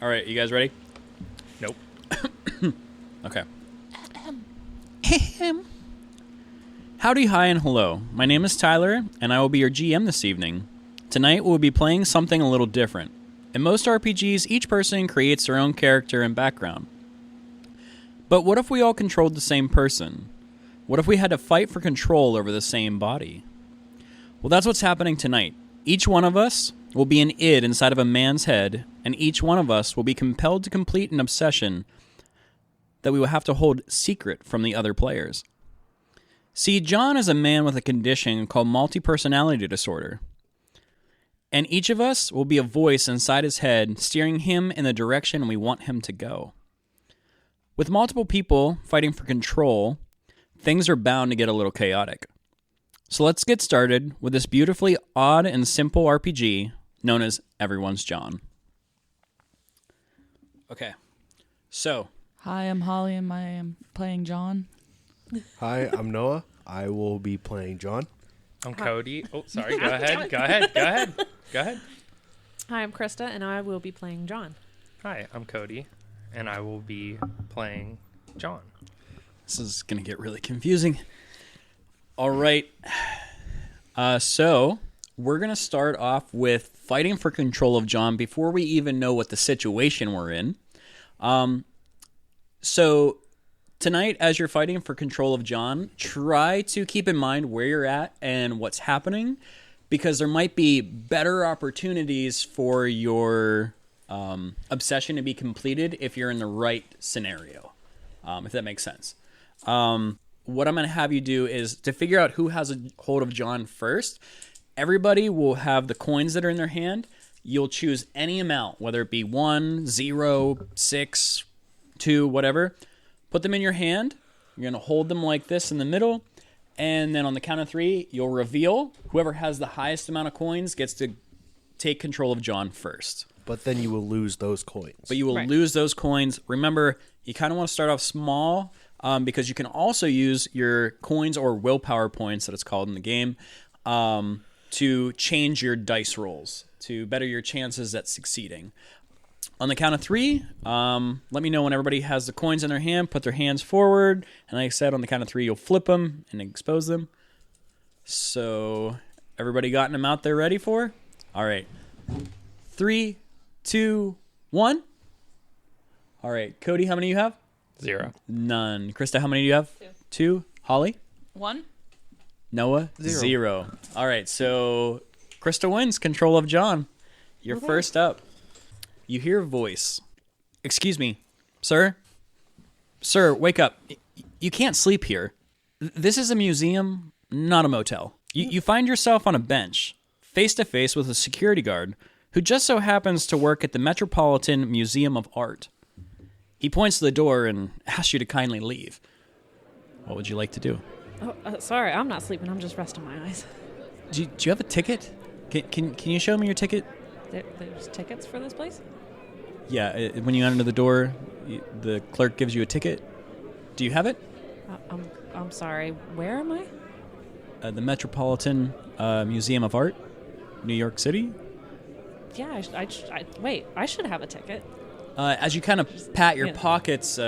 All right, you guys ready? Nope. Okay. Howdy, hi, and hello. My name is Tyler, and I will be your GM this evening. Tonight, we'll be playing something a little different. In most RPGs, each person creates their own character and background. But what if we all controlled the same person? What if we had to fight for control over the same body? Well, that's what's happening tonight. Each one of us will be an id inside of a man's head, and each one of us will be compelled to complete an obsession that we will have to hold secret from the other players. See, John is a man with a condition called multi-personality disorder. And each of us will be a voice inside his head steering him in the direction we want him to go. With multiple people fighting for control, things are bound to get a little chaotic. So let's get started with this beautifully odd and simple RPG known as Everyone's John. Okay, so... Hi, I'm Holly, and I am playing John. Hi, I'm Noah. I will be playing John. I'm Cody. Oh, sorry. Go ahead. Hi, I'm Krista, and I will be playing John. Hi, I'm Cody, and I will be playing John. This is going to get really confusing. All right. So we're going to start off with fighting for control of John before we even know what the situation we're in. So tonight, as you're fighting for control of John, try to keep in mind where you're at and what's happening, because there might be better opportunities for your obsession to be completed if you're in the right scenario, if that makes sense. What I'm going to have you do is to figure out who has a hold of John first. Everybody will have the coins that are in their hand. You'll choose any amount, whether it be 1, 0, 6, 2, whatever. Put them in your hand. You're going to hold them like this in the middle. And then on the count of 3, you'll reveal. Whoever has the highest amount of coins gets to take control of John first. But then you will lose those coins. But you will lose those coins. Remember, you kind of want to start off small because you can also use your coins or willpower points, that it's called in the game, to change your dice rolls to better your chances at succeeding. On the count of 3, let me know when everybody has the coins in their hand. Put their hands forward. And like I said, on the count of 3, you'll flip them and expose them. So everybody gotten them out there ready for? All right. 3, 2, 1. All right. Cody, how many do you have? 0. None. Krista, how many do you have? 2. Holly? 1. Noah? 0. All right. So Krista wins control of John. You're first up. You hear a voice. Excuse me, sir? Sir, wake up. You can't sleep here. This is a museum, not a motel. You find yourself on a bench, face to face with a security guard who just so happens to work at the Metropolitan Museum of Art. He points to the door and asks you to kindly leave. What would you like to do? Oh, sorry, I'm not sleeping. I'm just resting my eyes. Do you have a ticket? Can you show me your ticket? There's tickets for this place? Yeah, when you enter the door, the clerk gives you a ticket. Do you have it? I'm sorry. Where am I? The Metropolitan Museum of Art, New York City. Yeah, wait, I should have a ticket. As you kind of pat your pockets,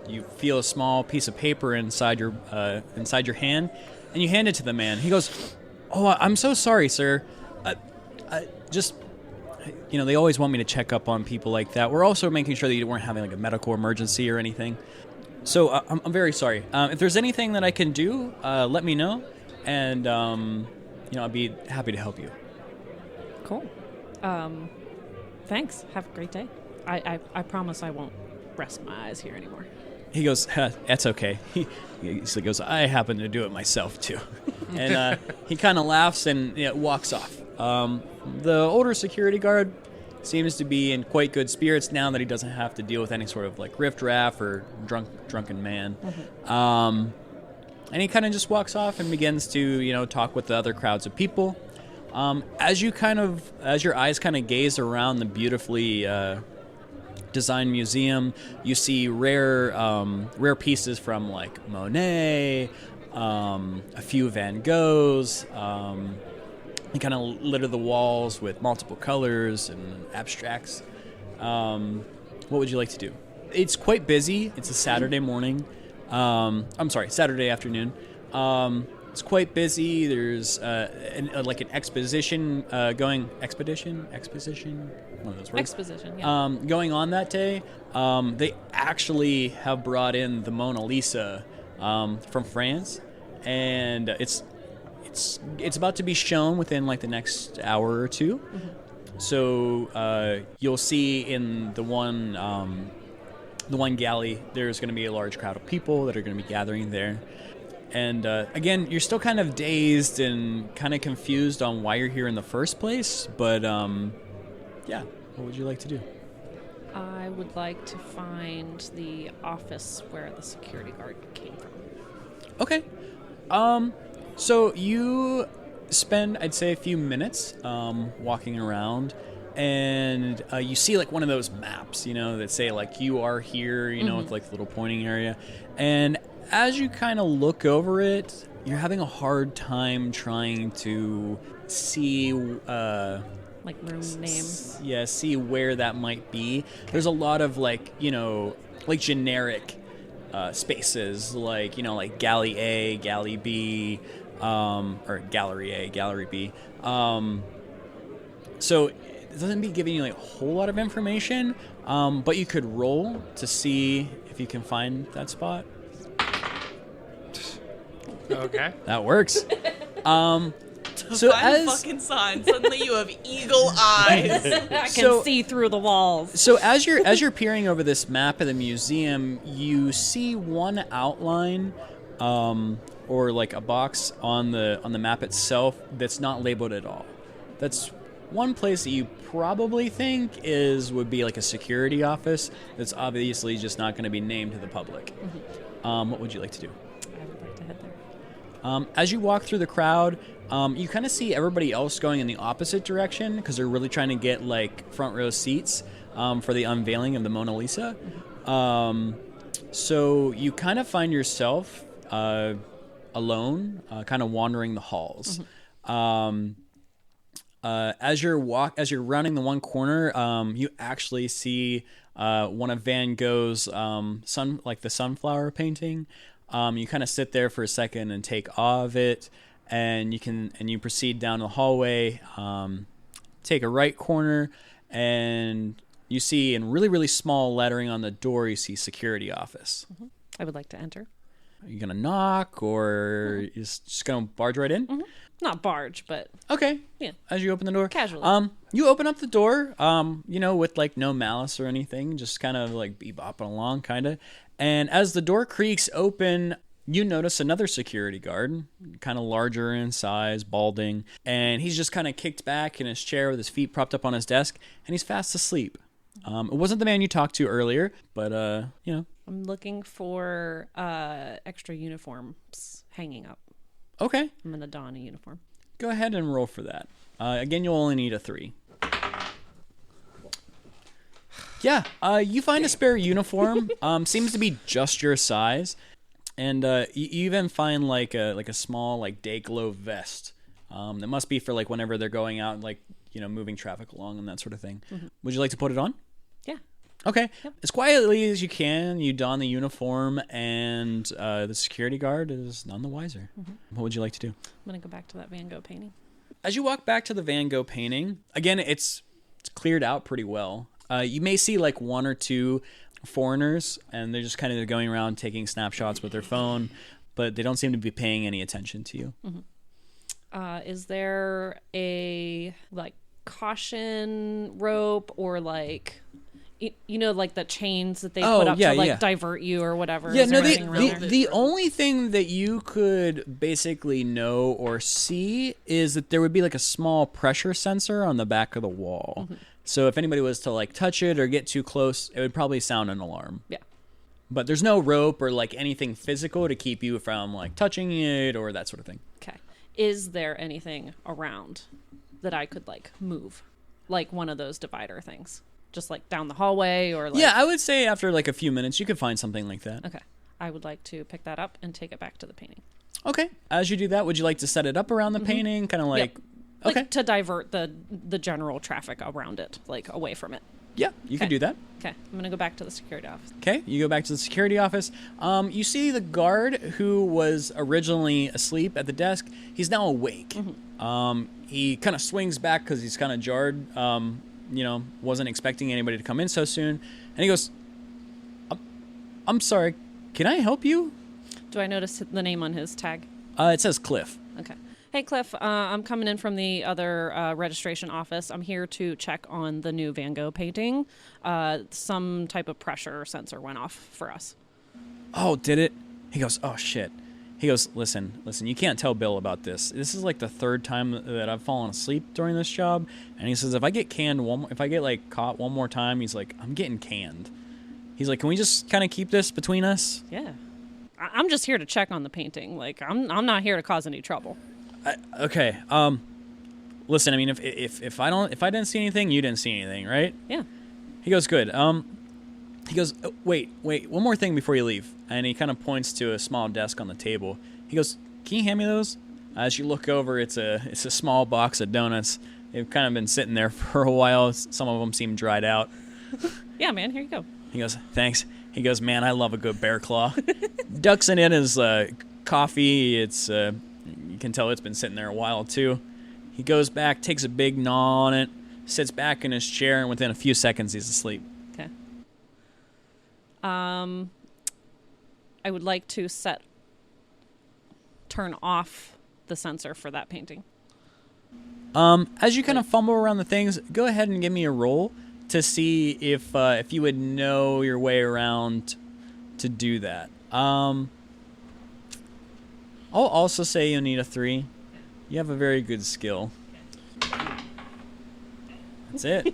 you feel a small piece of paper inside your hand, and you hand it to the man. He goes, "Oh, I'm so sorry, sir. Just, they always want me to check up on people like that. We're also making sure that you weren't having like a medical emergency or anything. So I'm very sorry. If there's anything that I can do, let me know, and I'd be happy to help you." Cool. Thanks. Have a great day. I promise I won't rest my eyes here anymore. He goes, "That's okay." He goes, "I happen to do it myself too," and he kind of laughs and walks off. The older security guard seems to be in quite good spirits now that he doesn't have to deal with any sort of like riffraff or drunken man. Mm-hmm. And he kind of just walks off and begins to talk with the other crowds of people. As your eyes kind of gaze around the beautifully designed museum, you see rare pieces from like Monet, a few Van Goghs. They kind of litter the walls with multiple colors and abstracts. What would you like to do? It's quite busy. It's a Saturday morning. I'm sorry, Saturday afternoon. It's quite busy. There's like an exposition going. Exposition. One of those words. Exposition. Yeah. Going on that day. They actually have brought in the Mona Lisa from France, and it's about to be shown within like the next hour or two. Mm-hmm. So you'll see in the one galley, there's going to be a large crowd of people that are going to be gathering there. And again, you're still kind of dazed and kind of confused on why you're here in the first place. But yeah, what would you like to do? I would like to find the office where the security guard came from. Okay. So you spend, I'd say, a few minutes walking around, and you see like one of those maps, that say like you are here, with like the little pointing area. And as you kind of look over it, you're having a hard time trying to see Like room names. Yeah, see where that might be. There's a lot of like generic spaces, like like Galley A, Galley B, or Gallery A, Gallery B. So it doesn't be giving you like a whole lot of information, but you could roll to see if you can find that spot. Okay. That works. So Find as fucking sign. Suddenly you have eagle eyes. I can So- see through the walls. So as you're peering over this map of the museum, you see one outline, or like a box on the map itself that's not labeled at all. That's one place that you probably think would be like a security office. That's obviously just not going to be named to the public. What would you like to do? I would like to head there. As you walk through the crowd, you kind of see everybody else going in the opposite direction because they're really trying to get like front row seats for the unveiling of the Mona Lisa. So you kind of find yourself alone, kind of wandering the halls. As you're rounding the one corner, you actually see one of Van Gogh's the sunflower painting. You kind of sit there for a second and take awe of it, and you proceed down the hallway, take a right corner, and you see in really, really small lettering on the door, you see security office. I would like to enter. Are you going to knock, or you're just going to barge right in? Not barge, but Okay. Yeah. As you open the door. Casually. You open up the door, with like no malice or anything, just kind of like bebopping along, kind of. And as the door creaks open, you notice another security guard, kind of larger in size, balding, and he's just kind of kicked back in his chair with his feet propped up on his desk, and he's fast asleep. It wasn't the man you talked to earlier, but I'm looking for extra uniforms hanging up. Okay. I'm gonna don a uniform. Go ahead and roll for that. Again, you'll only need a 3. Yeah, you find a spare uniform. Seems to be just your size, and you even find like a small like day glow vest. That must be for like whenever they're going out, like moving traffic along and that sort of thing. Would you like to put it on? Yeah. Okay. As quietly as you can, you don the uniform, and the security guard is none the wiser. What would you like to do? I'm gonna go back to that Van Gogh painting. As you walk back to the Van Gogh painting, again, it's cleared out pretty well. You may see like one or two foreigners, and they're just kind of going around taking snapshots with their phone, but they don't seem to be paying any attention to you. Is there a like caution rope or like like the chains that they put up to divert you or whatever? Yeah, Is no, there anything around there? the only thing that you could basically know or see is that there would be like a small pressure sensor on the back of the wall. So if anybody was to like touch it or get too close, it would probably sound an alarm. Yeah. But there's no rope or like anything physical to keep you from like touching it or that sort of thing. Okay. Is there anything around that I could like move? Like one of those divider things? Just like down the hallway or like... Yeah, I would say after like a few minutes you could find something like that. Okay. I would like to pick that up and take it back to the painting. Okay. As you do that, would you like to set it up around the painting? Kind of like... Yep. Okay. Like to divert the general traffic around it, like away from it. Yeah, you can Okay. do that. Okay, I'm gonna go back to the security office. Okay, you go back to the security office. You see the guard who was originally asleep at the desk. He's now awake. He kind of swings back because he's kind of jarred. Wasn't expecting anybody to come in so soon. And he goes, I'm sorry, can I help you? Do I notice the name on his tag? It says Cliff. Okay. Hey, Cliff, I'm coming in from the other registration office. I'm here to check on the new Van Gogh painting. Some type of pressure sensor went off for us. Oh, did it? He goes, oh, shit. He goes, listen, you can't tell Bill about this. This is like the third time that I've fallen asleep during this job. And he says, if I get caught one more time, he's like, I'm getting canned. He's like, can we just kind of keep this between us? Yeah. I'm just here to check on the painting. Like, I'm not here to cause any trouble. Okay. Listen, I mean, if I didn't see anything, you didn't see anything, right? Yeah. He goes, good. He goes, oh, wait, one more thing before you leave. And he kind of points to a small desk on the table. He goes, can you hand me those? As you look over, it's a small box of donuts. They've kind of been sitting there for a while. Some of them seem dried out. Yeah, man, here you go. He goes, thanks. He goes, man, I love a good bear claw. Ducks in it is coffee. It's you can tell it's been sitting there a while too. He goes back, takes a big gnaw on it, sits back in his chair, and within a few seconds he's asleep. Okay. I would like to turn off the sensor for that painting. As you kind of fumble around the things, go ahead and give me a roll to see if you would know your way around to do that. I'll also say you'll need a 3. You have a very good skill. That's it.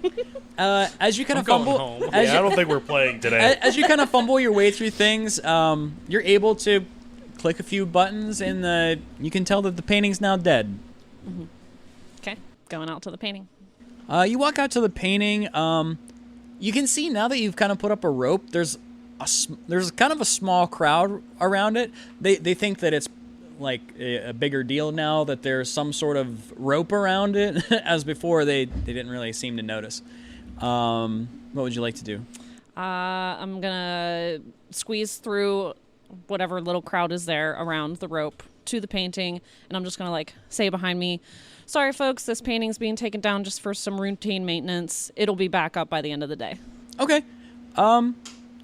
As you kind of fumble, home. as I don't think we're playing today. as you kind of fumble your way through things, you're able to click a few buttons, and you can tell that the painting's now dead. Okay, going out to the painting. You walk out to the painting. You can see now that you've kind of put up a rope. There's kind of a small crowd around it. They think that it's like a bigger deal now that there's some sort of rope around it, as before they didn't really seem to notice. What would you like to do? I'm gonna squeeze through whatever little crowd is there around the rope to the painting, and I'm just gonna say behind me, sorry folks, this painting's being taken down just for some routine maintenance. It'll be back up by the end of the day. Okay.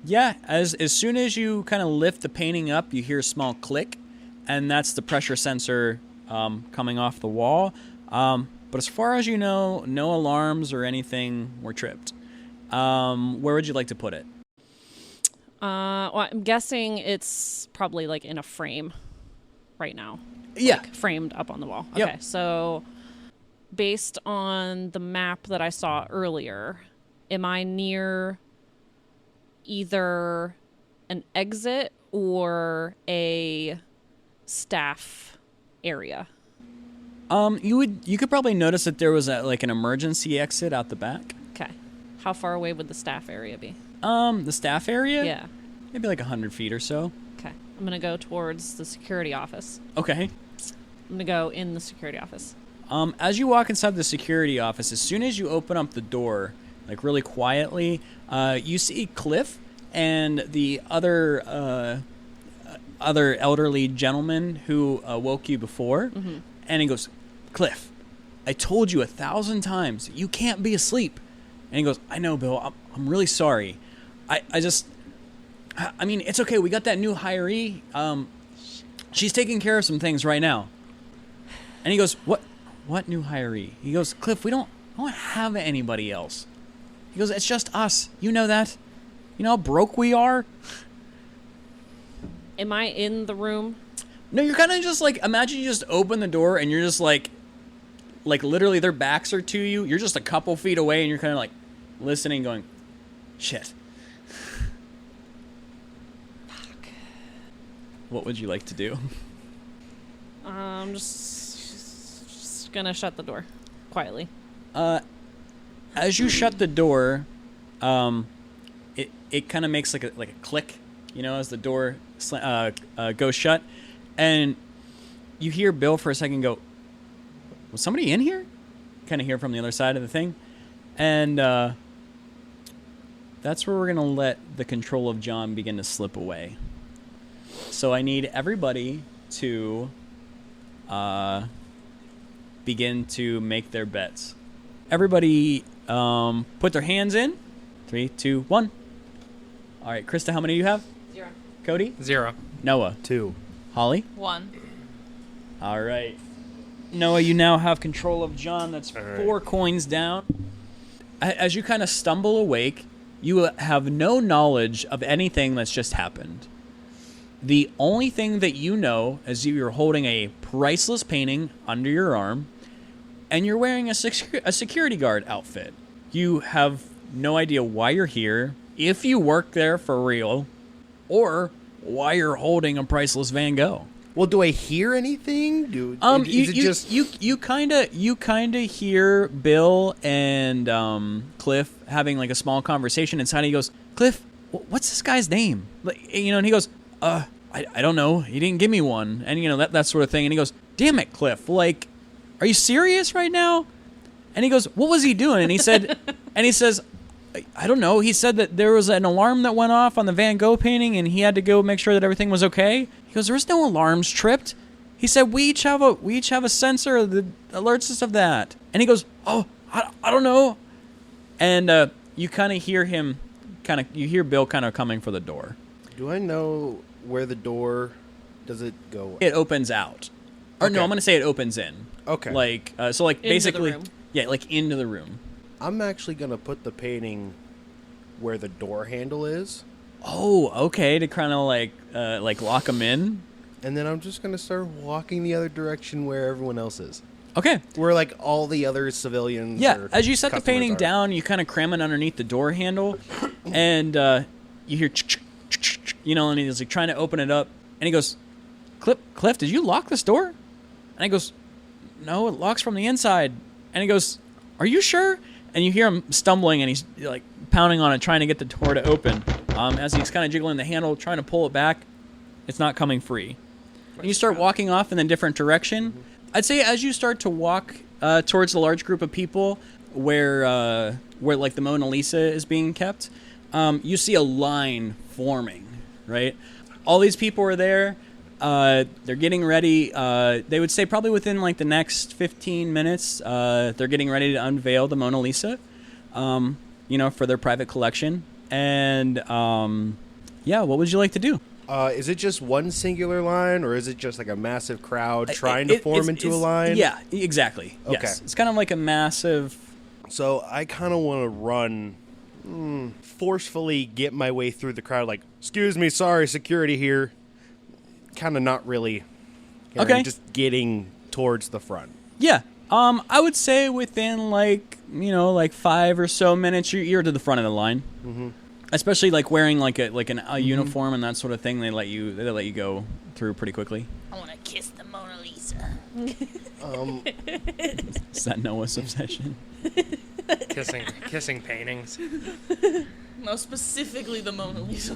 Yeah, as soon as you kind of lift the painting up, you hear a small click, and that's the pressure sensor coming off the wall. But as far as you know, no alarms or anything were tripped. Where would you like to put it? Well, I'm guessing it's probably in a frame right now. Yeah. Framed up on the wall. Yep. Okay, so based on the map that I saw earlier, am I near either an exit or a staff area? You could probably notice that there was an emergency exit out the back. Okay. How far away would the staff area be? The staff area? Yeah. Maybe 100 feet or so. Okay. I'm going to go towards the security office. Okay. I'm going to go in the security office. As you walk inside the security office, as soon as you open up the door, really quietly, you see Cliff and the other elderly gentleman who woke you before. Mm-hmm. And he goes, Cliff, I told you 1,000 times you can't be asleep. And he goes, I know, Bill. I'm really sorry. I mean, it's okay. We got that new hiree. She's taking care of some things right now. And he goes, What new hiree? He goes, Cliff, I don't have anybody else. He goes, it's just us. You know that. You know how broke we are? Am I in the room? No, you're kind of just imagine you just open the door and you're just literally their backs are to you. You're just a couple feet away and you're kind of listening, going, shit. Fuck. What would you like to do? I'm just gonna shut the door quietly. As you shut the door, it kind of makes like a click, as the door goes shut, and you hear Bill for a second go, "Was somebody in here?" Kind of hear from the other side of the thing, and that's where we're going to let the control of John begin to slip away. So I need everybody to begin to make their bets. Everybody put their hands in. 3, 2, 1. All right, Krista, how many do you have? 0. Cody? 0. Noah? 2. Holly? 1. All right. Noah, you now have control of John. That's All right. 4 coins down. As you kind of stumble awake, you have no knowledge of anything that's just happened. The only thing that you know is you're holding a priceless painting under your arm, and you're wearing a security guard outfit. You have no idea why you're here, if you work there for real, or why you're holding a priceless Van Gogh. Well, do I hear anything? You kind of hear Bill and Cliff having like a small conversation inside. He goes, Cliff, what's this guy's name? And he goes, I don't know. He didn't give me one, and that sort of thing. And he goes, damn it, Cliff, like, are you serious right now? And he goes, what was he doing? And he said, I don't know. He said that there was an alarm that went off on the Van Gogh painting, and he had to go make sure that everything was okay. He goes, there was no alarms tripped. He said, we each have a sensor that alerts us of that. And he goes, oh, I don't know. And you kind of hear him, you hear Bill kind of coming for the door. Do I know where the door, does it go? It opens out. Or no, Okay. I'm going to say it opens in. Okay. So basically, the room. yeah, like into the room. I'm actually going to put the painting where the door handle is. Oh, okay, to kind of like lock him in. And then I'm just going to start walking the other direction where everyone else is. Okay. Where, like, all the other civilians Yeah, or as you set the customers painting are. down, you kind of cram it underneath the door handle, and you hear, and he's like trying to open it up, and he goes, Cliff, did you lock this door? And he goes, no, it locks from the inside. And he goes, are you sure? And you hear him stumbling, and he's like pounding on it, trying to get the door to open. As he's kind of jiggling the handle, trying to pull it back, it's not coming free. And you start walking off in a different direction. I'd say as you start to walk towards the large group of people where like the Mona Lisa is being kept, you see a line forming, right? All these people are there. They're getting ready. They would say probably within like the next 15 minutes, they're getting ready to unveil the Mona Lisa, for their private collection. And what would you like to do? Is it just one singular line, or is it just like a massive crowd trying to form into a line? Yeah, exactly. Okay. Yes. It's kind of like a massive... So I kind of want to run, forcefully get my way through the crowd, like, excuse me, sorry, security here. Kind of not really. Okay. Just getting towards the front. Yeah. I would say within like 5 or so minutes, you're to the front of the line. Mm-hmm. Especially like wearing like a uniform and that sort of thing. They let you go through pretty quickly. I want to kiss the Mona Lisa. Is that Noah's obsession? Kissing paintings. No, specifically the Mona Lisa.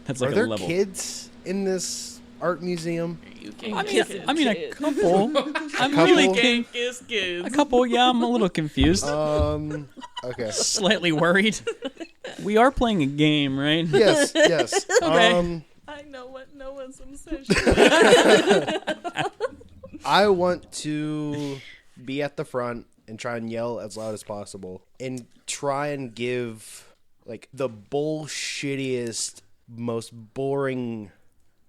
That's like Are a there level. kids in this art museum? You can I kiss mean, it. I mean a couple. I'm couple? really You can't kiss kids. a couple. Yeah, I'm a little confused. Okay. Slightly worried. We are playing a game, right? Yes. Okay. I know what Noah's obsession. I want to be at the front and try and yell as loud as possible and try and give like the bullshittiest, most boring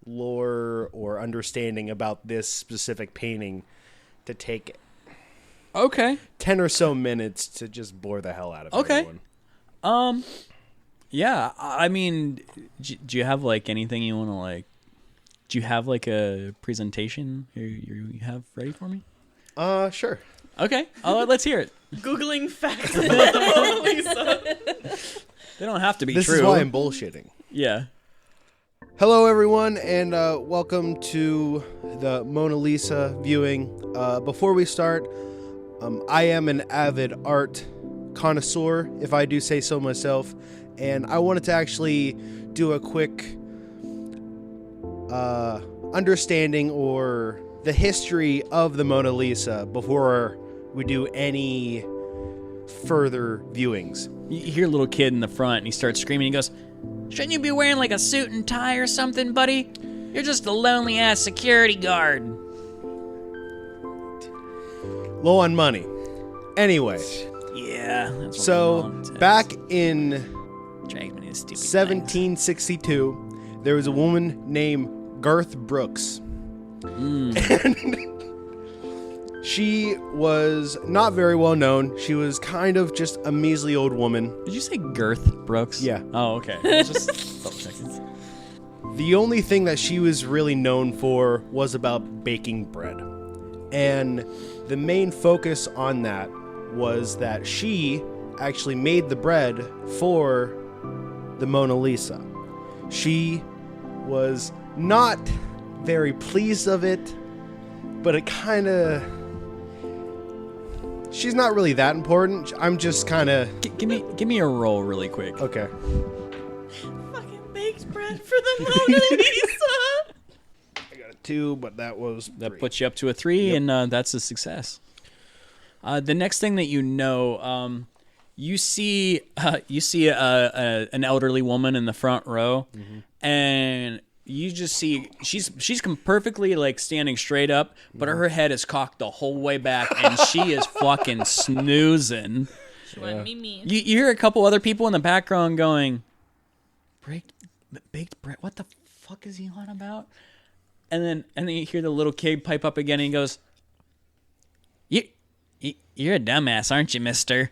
lore or understanding about this specific painting to take Okay. 10 or so minutes to just bore the hell out of everyone. Yeah, I mean, do you have like anything you want to like? Do you have like a presentation you have ready for me? Sure. Okay, let's hear it. Googling facts about the Mona Lisa. They don't have to be This true. is why I'm bullshitting. Yeah. Hello, everyone, and welcome to the Mona Lisa viewing. Before we start, I am an avid art connoisseur, if I do say so myself, and I wanted to actually do a quick understanding or the history of the Mona Lisa before we do any further viewings. You hear a little kid in the front, and he starts screaming. He goes, "Shouldn't you be wearing like a suit and tie or something, buddy? You're just a lonely-ass security guard." Low on money. Anyway, Yeah. That's what so my mom says. back in Drag me to stupid things. 1762, there was a woman named Garth Brooks. And she was not very well known. She was kind of just a measly old woman. Did you say Girth Brooks? Yeah. Oh, okay. I was just double checking. The only thing that she was really known for was about baking bread. And the main focus on that was that she actually made the bread for the Mona Lisa. She was not very pleased of it, but it kind of... She's not really that important. I'm just kind of... Give me a roll really quick. Okay. Fucking baked bread for the Mona Lisa. I got a 2, but that was That 3. puts you up to a 3, and that's a success. The next thing that you know, you see an elderly woman in the front row, and you just see she's perfectly like standing straight up, but her head is cocked the whole way back, and she is fucking snoozing. She went me. You hear a couple other people in the background going, baked bread? What the fuck is he on about? And then you hear the little kid pipe up again, and he goes, You're a dumbass, aren't you, mister?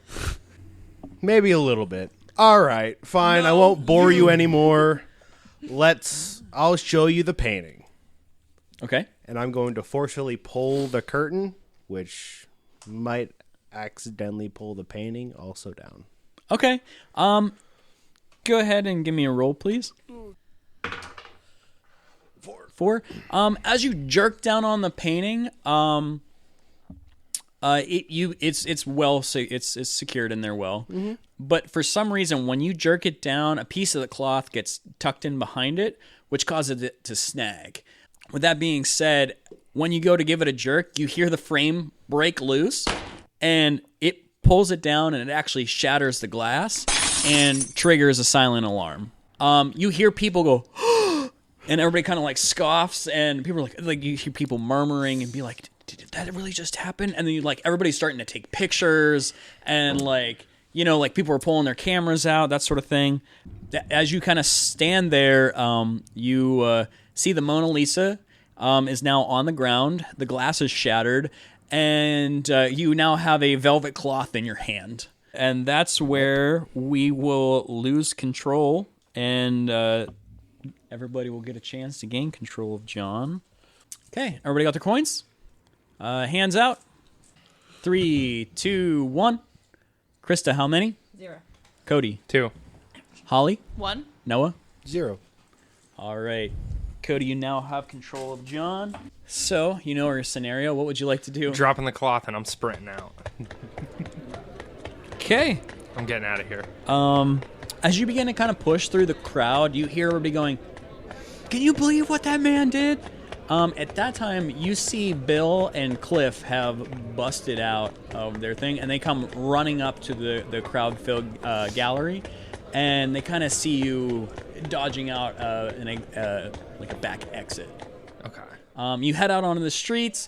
Maybe a little bit. All right, fine. I won't bore you anymore. I'll show you the painting. Okay. And I'm going to forcefully pull the curtain, which might accidentally pull the painting also down. Okay. Go ahead and give me a roll, please. 4. As you jerk down on the painting, it's secured in there well. But for some reason, when you jerk it down, a piece of the cloth gets tucked in behind it, which causes it to snag. With that being said, when you go to give it a jerk, you hear the frame break loose, and it pulls it down, and it actually shatters the glass and triggers a silent alarm. You hear people go, and everybody kind of like scoffs, and people are like you hear people murmuring and be like, did that really just happen? And then everybody's starting to take pictures, and people are pulling their cameras out, that sort of thing. As you kind of stand there, you see the Mona Lisa is now on the ground. The glass is shattered, and you now have a velvet cloth in your hand. And that's where we will lose control, and everybody will get a chance to gain control of John. Okay, everybody got their coins? Hands out. 3, 2, 1. Krista, how many? 0. Cody. 2. Holly. 1. Noah. 0. All right. Cody, you now have control of John. So, you know our scenario. What would you like to do? Dropping the cloth and I'm sprinting out. Okay. I'm getting out of here. As you begin to kind of push through the crowd, you hear everybody going, "Can you believe what that man did?" At that time, you see Bill and Cliff have busted out of their thing, and they come running up to the crowd-filled gallery, and they kind of see you dodging out in a back exit. Okay. You head out onto the streets.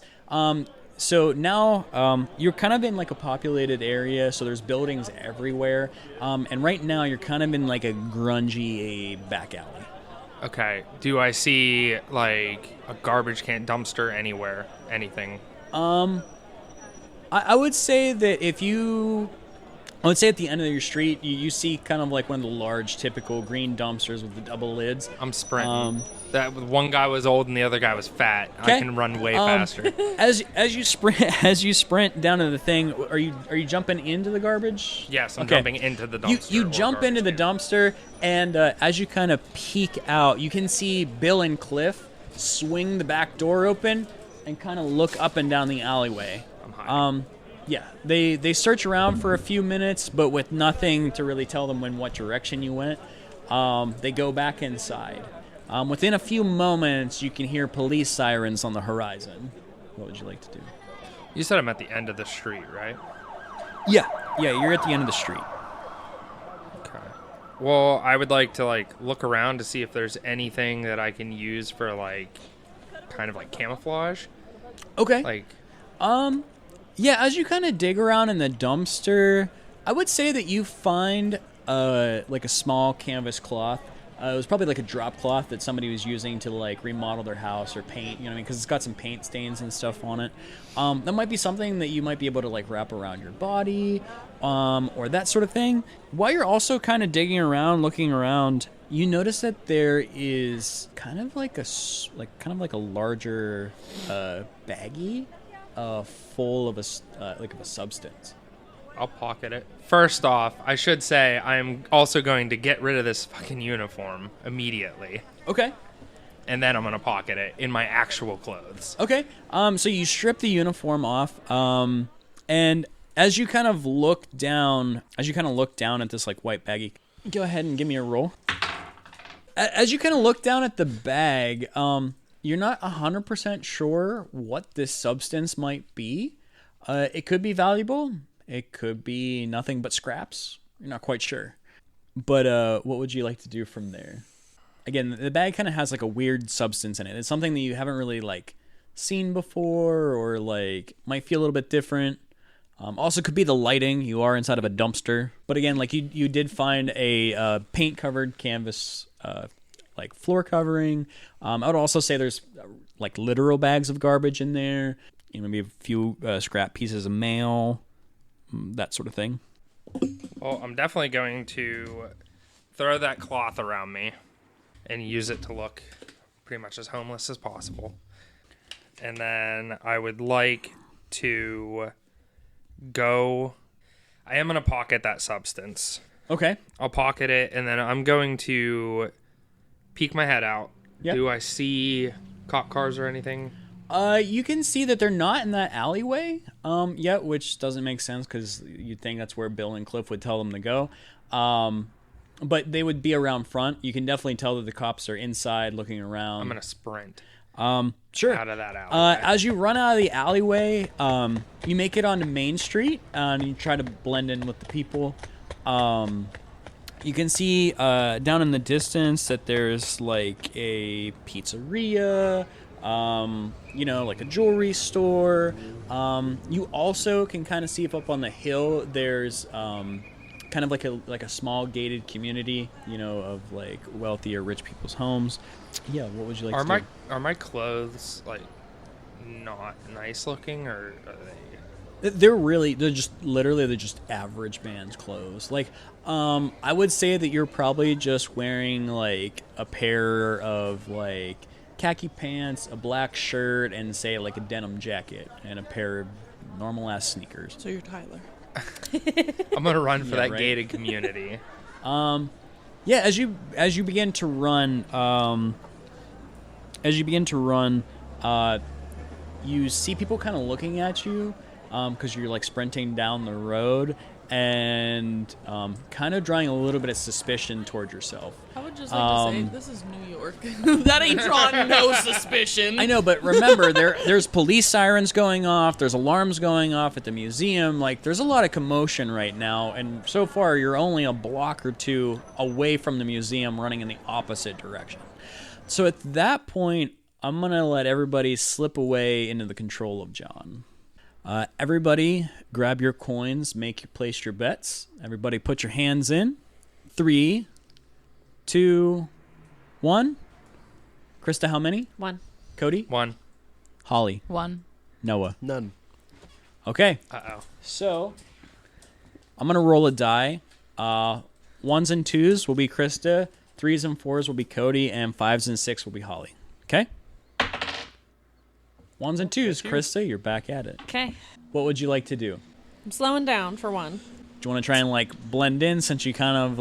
So now you're kind of in like a populated area, so there's buildings everywhere. And right now you're kind of in like a grungy back alley. Okay. Do I see like a garbage can, dumpster anywhere? Anything? I would say that I would say at the end of your street, you see kind of like one of the large typical green dumpsters with the double lids. I'm sprinting. That one guy was old and the other guy was fat. Okay. I can run way faster. As you sprint down to the thing, are you jumping into the garbage? Yes, I'm Okay. jumping into the dumpster. You or jump into the garbage dumpster, and as you kind of peek out, you can see Bill and Cliff swing the back door open and kind of look up and down the alleyway. I'm hiding. Yeah, they search around for a few minutes, but with nothing to really tell them in what direction you went. They go back inside. Within a few moments, you can hear police sirens on the horizon. What would you like to do? You said I'm at the end of the street, right? Yeah. Yeah, you're at the end of the street. Okay. Well, I would like to like look around to see if there's anything that I can use for like kind of like camouflage. Okay. Like, Yeah, as you kind of dig around in the dumpster, I would say that you find like a small canvas cloth. It was probably like a drop cloth that somebody was using to like remodel their house or paint, you know what I mean? Because it's got some paint stains and stuff on it. That might be something that you might be able to like wrap around your body, or that sort of thing. While you're also kind of digging around, looking around, you notice that there is kind of like a larger baggie full of a substance. I'll pocket it. First off, I should say I'm also going to get rid of this fucking uniform immediately. Okay. And then I'm going to pocket it in my actual clothes. Okay. So you strip the uniform off, and as you kind of look down at this like white baggie, go ahead and give me a roll. As you kind of look down at the bag, you're not 100% sure what this substance might be. It could be valuable. It could be nothing but scraps. You're not quite sure. But what would you like to do from there? Again, the bag kind of has like a weird substance in it. It's something that you haven't really like seen before, or like might feel a little bit different. Also could be the lighting. You are inside of a dumpster. But again, like you did find a paint-covered canvas like floor covering. I would also say there's like literal bags of garbage in there. You know, maybe a few scrap pieces of mail, that sort of thing. Well, I'm definitely going to throw that cloth around me and use it to look pretty much as homeless as possible. And then I would like to go... I am going to pocket that substance. Okay. I'll pocket it, and then I'm going to peek my head out. Yep. Do I see cop cars or anything? You can see that they're not in that alleyway yet, which doesn't make sense because you'd think that's where Bill and Cliff would tell them to go. But they would be around front. You can definitely tell that the cops are inside looking around. I'm going to sprint Sure. out of that alleyway. As you run out of the alleyway, you make it onto Main Street, and you try to blend in with the people. You can see down in the distance that there's like a pizzeria, like a jewelry store. You also can kind of see if up on the hill there's kind of like a small gated community, of like wealthy or rich people's homes. Yeah, what would you like to do? Are my clothes like not nice looking, or are they? They're just average man's clothes. Like, I would say that you're probably just wearing like a pair of like khaki pants, a black shirt, and say like a denim jacket and a pair of normal ass sneakers. So you're Tyler. I'm gonna run for that right. gated community. Yeah, as you begin to run, you see people kind of looking at you because you're like sprinting down the road and kind of drawing a little bit of suspicion towards yourself. I would just like to say, this is New York. That ain't drawing no suspicion. I know, but remember, there's police sirens going off, there's alarms going off at the museum, like there's a lot of commotion right now, and so far you're only a block or two away from the museum running in the opposite direction. So at that point, I'm going to let everybody slip away into the control of John. Everybody, grab your coins, place your bets. Everybody put your hands in. 3, 2, 1. Krista, how many? 1. Cody? 1. Holly? 1. Noah? None. Okay. Uh-oh. So, I'm going to roll a die. 1s and 2s will be Krista. 3s and 4s will be Cody. And 5s and 6 will be Holly. Okay? 1s and 2s, Krista, you're back at it. Okay. What would you like to do? I'm slowing down for 1. Do you want to try and like blend in since you kind of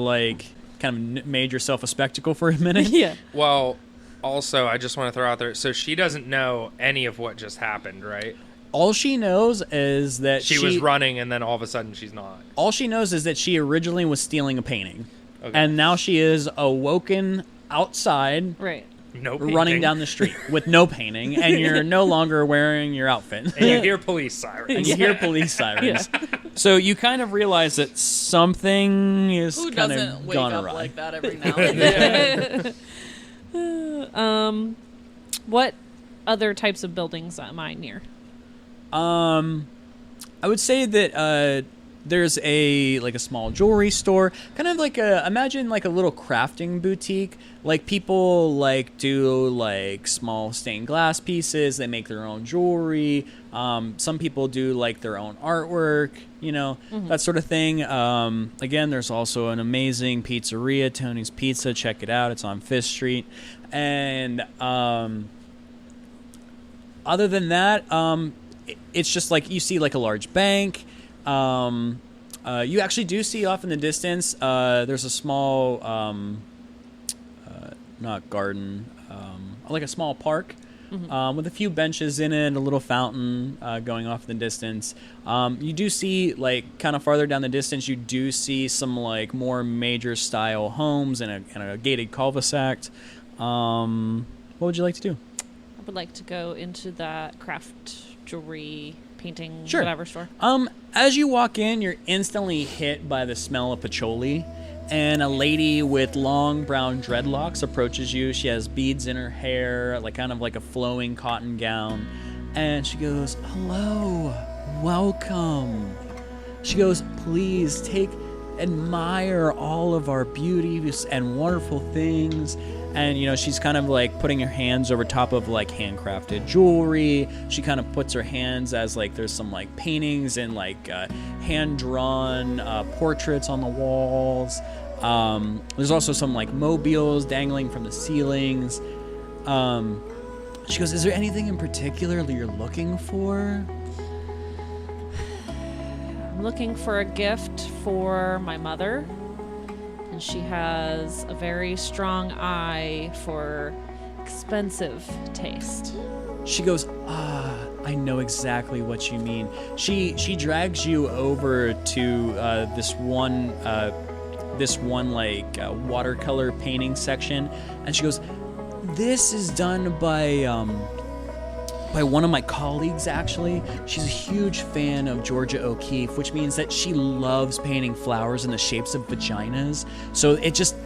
made yourself a spectacle for a minute? Yeah. Well, also, I just want to throw out there, so she doesn't know any of what just happened, right? All she knows is that She was running, and then all of a sudden she's not. All she knows is that she originally was stealing a painting. Okay. And now she is awoken outside. Right. No running painting. down the street with no painting, and you're no longer wearing your outfit. And you hear police sirens. And you hear police sirens. So you kind of realize that something is Who kind doesn't of wake gone up awry. like that every now and then? What other types of buildings am I near? I would say that there's a small jewelry store, kind of like imagine like a little crafting boutique. Like people like do like small stained glass pieces. They make their own jewelry. Some people do like their own artwork, that sort of thing. Again, there's also an amazing pizzeria, Tony's Pizza. Check it out. It's on 5th Street. And other than that, it's just like you see like a large bank. You actually do see off in the distance, there's a small, not garden, like a small park with a few benches in it, a little fountain going off in the distance. You do see, like, kind of farther down the distance, you do see some, like, more major style homes and a gated cul-de-sac. What would you like to do? I would like to go into that craft jewelry painting Sure. whatever store. As you walk in, you're instantly hit by the smell of patchouli, and a lady with long brown dreadlocks approaches you. She has beads in her hair, like kind of like a flowing cotton gown, and she goes, "Hello, welcome." She goes, "Please admire all of our beauties and wonderful things." And, she's kind of like putting her hands over top of like handcrafted jewelry. She kind of puts her hands as like there's some like paintings and like hand-drawn portraits on the walls. There's also some like mobiles dangling from the ceilings. She goes, "Is there anything in particular that you're looking for?" I'm looking for a gift for my mother. And she has a very strong eye for expensive taste. She goes, I know exactly what you mean. She drags you over to this one like watercolor painting section, and she goes, "This is done by one of my colleagues, actually. She's a huge fan of Georgia O'Keeffe, which means that she loves painting flowers in the shapes of vaginas. So they just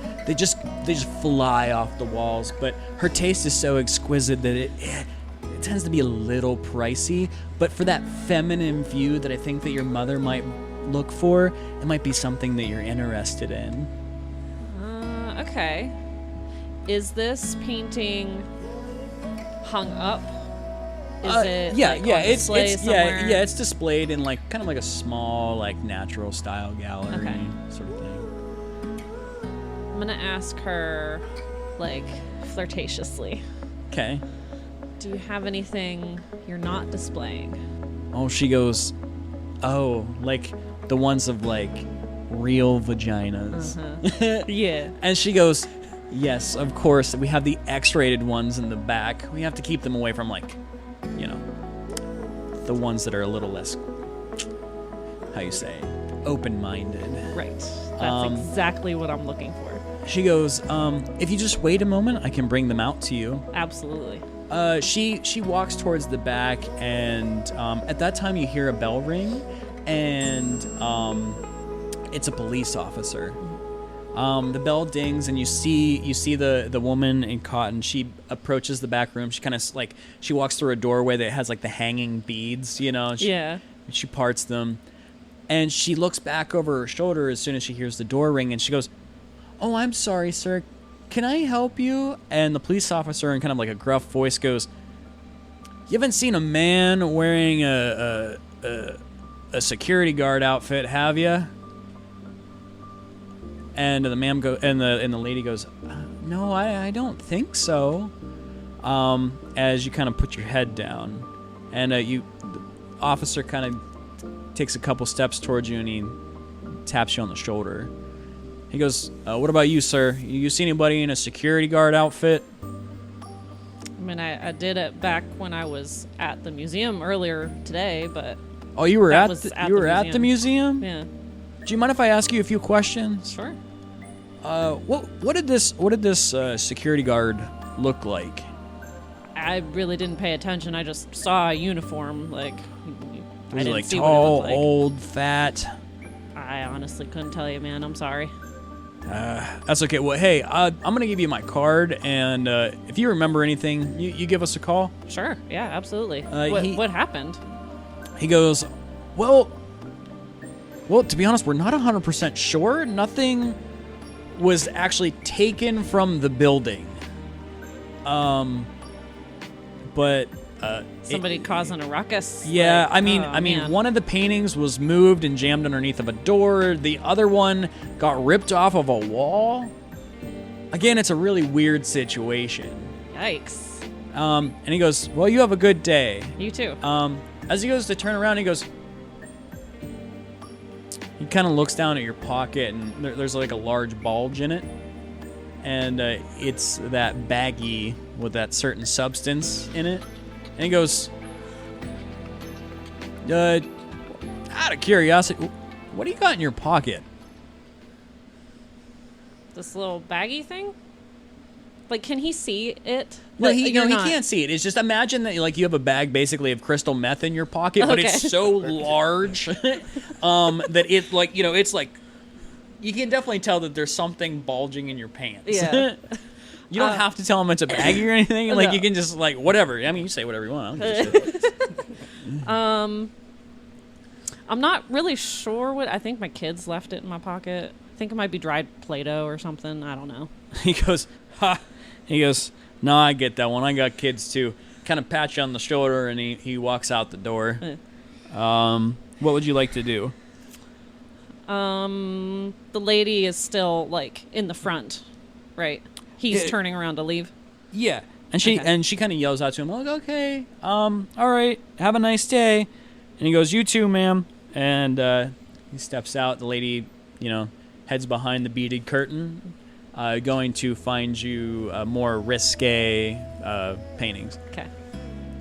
fly off the walls. But her taste is so exquisite that it tends to be a little pricey. But for that feminine view that I think that your mother might look for, it might be something that you're interested in." Okay. Is this painting hung up? Is it like, on display somewhere? It's displayed in like kind of like a small like natural style gallery sort of thing. I'm gonna ask her, like, flirtatiously. Okay. Do you have anything you're not displaying? Oh, she goes, "Oh, like the ones of like real vaginas." Yeah. And she goes, "Yes, of course. We have the X-rated ones in the back. We have to keep them away from like, the ones that are a little less, how you say, open-minded." Right. That's exactly what I'm looking for. She goes, "If you just wait a moment, I can bring them out to you." Absolutely. She walks towards the back, and at that time you hear a bell ring, and it's a police officer. The bell dings, and you see the woman in cotton. She approaches the back room. She kind of like she walks through a doorway that has like the hanging beads. She parts them, and she looks back over her shoulder as soon as she hears the door ring, and she goes, "Oh, I'm sorry, sir. Can I help you?" And the police officer, in kind of like a gruff voice, goes, "You haven't seen a man wearing a security guard outfit, have you?" And the man and the lady goes, "No, I don't think so." As you kind of put your head down, and the officer kind of takes a couple steps towards you, and he taps you on the shoulder. He goes, "What about you, sir? You see anybody in a security guard outfit?" I mean, I did it back when I was at the museum earlier today, but Oh, you were That at was the, at you the were at the museum? yeah, Do you mind if I ask you a few questions? sure. What did this security guard look like? I really didn't pay attention. I just saw a uniform. Like, I Was it didn't like see tall, what it looked like. old, fat? I honestly couldn't tell you, man. I'm sorry. That's okay. Well, hey, I'm gonna give you my card, and if you remember anything, you give us a call. Sure. Yeah, absolutely. He- What happened? He goes, well, to be honest, we're not 100% sure. Nothing was actually taken from the building. But Somebody causing a ruckus? yeah, Like, I mean, man. one of the paintings was moved and jammed underneath of a door. The other one got ripped off of a wall. Again, it's a really weird situation. Yikes. And he goes, well, you have a good day. You too. As he goes to turn around, he kind of looks down at your pocket, and there's like a large bulge in it. And it's that baggie with that certain substance in it. And he goes, out of curiosity, what do you got in your pocket? This little baggy thing? Like, can he see it? No, Like, he you're he not- can't see it. It's just imagine that like you have a bag basically of crystal meth in your pocket, but it's Okay. so large that it like it's like you can definitely tell that there's something bulging in your pants. Yeah. You don't have to tell him it's a baggie or anything. Like no. you can just like whatever. I mean, you say whatever you want. I don't give a shit. I'm not really sure what. I think my kids left it in my pocket. I think it might be dried Play-Doh or something. I don't know. He goes, ha. He goes, no, I get that one. I got kids too. Kind of pat you on the shoulder, and he walks out the door. What would you like to do? The lady is still like in the front, right? He's Yeah. turning around to leave. Yeah, and she Okay. kind of yells out to him like, okay, all right, have a nice day. And he goes, you too, ma'am. And he steps out. The lady, heads behind the beaded curtain, going to find you more risque paintings. Okay.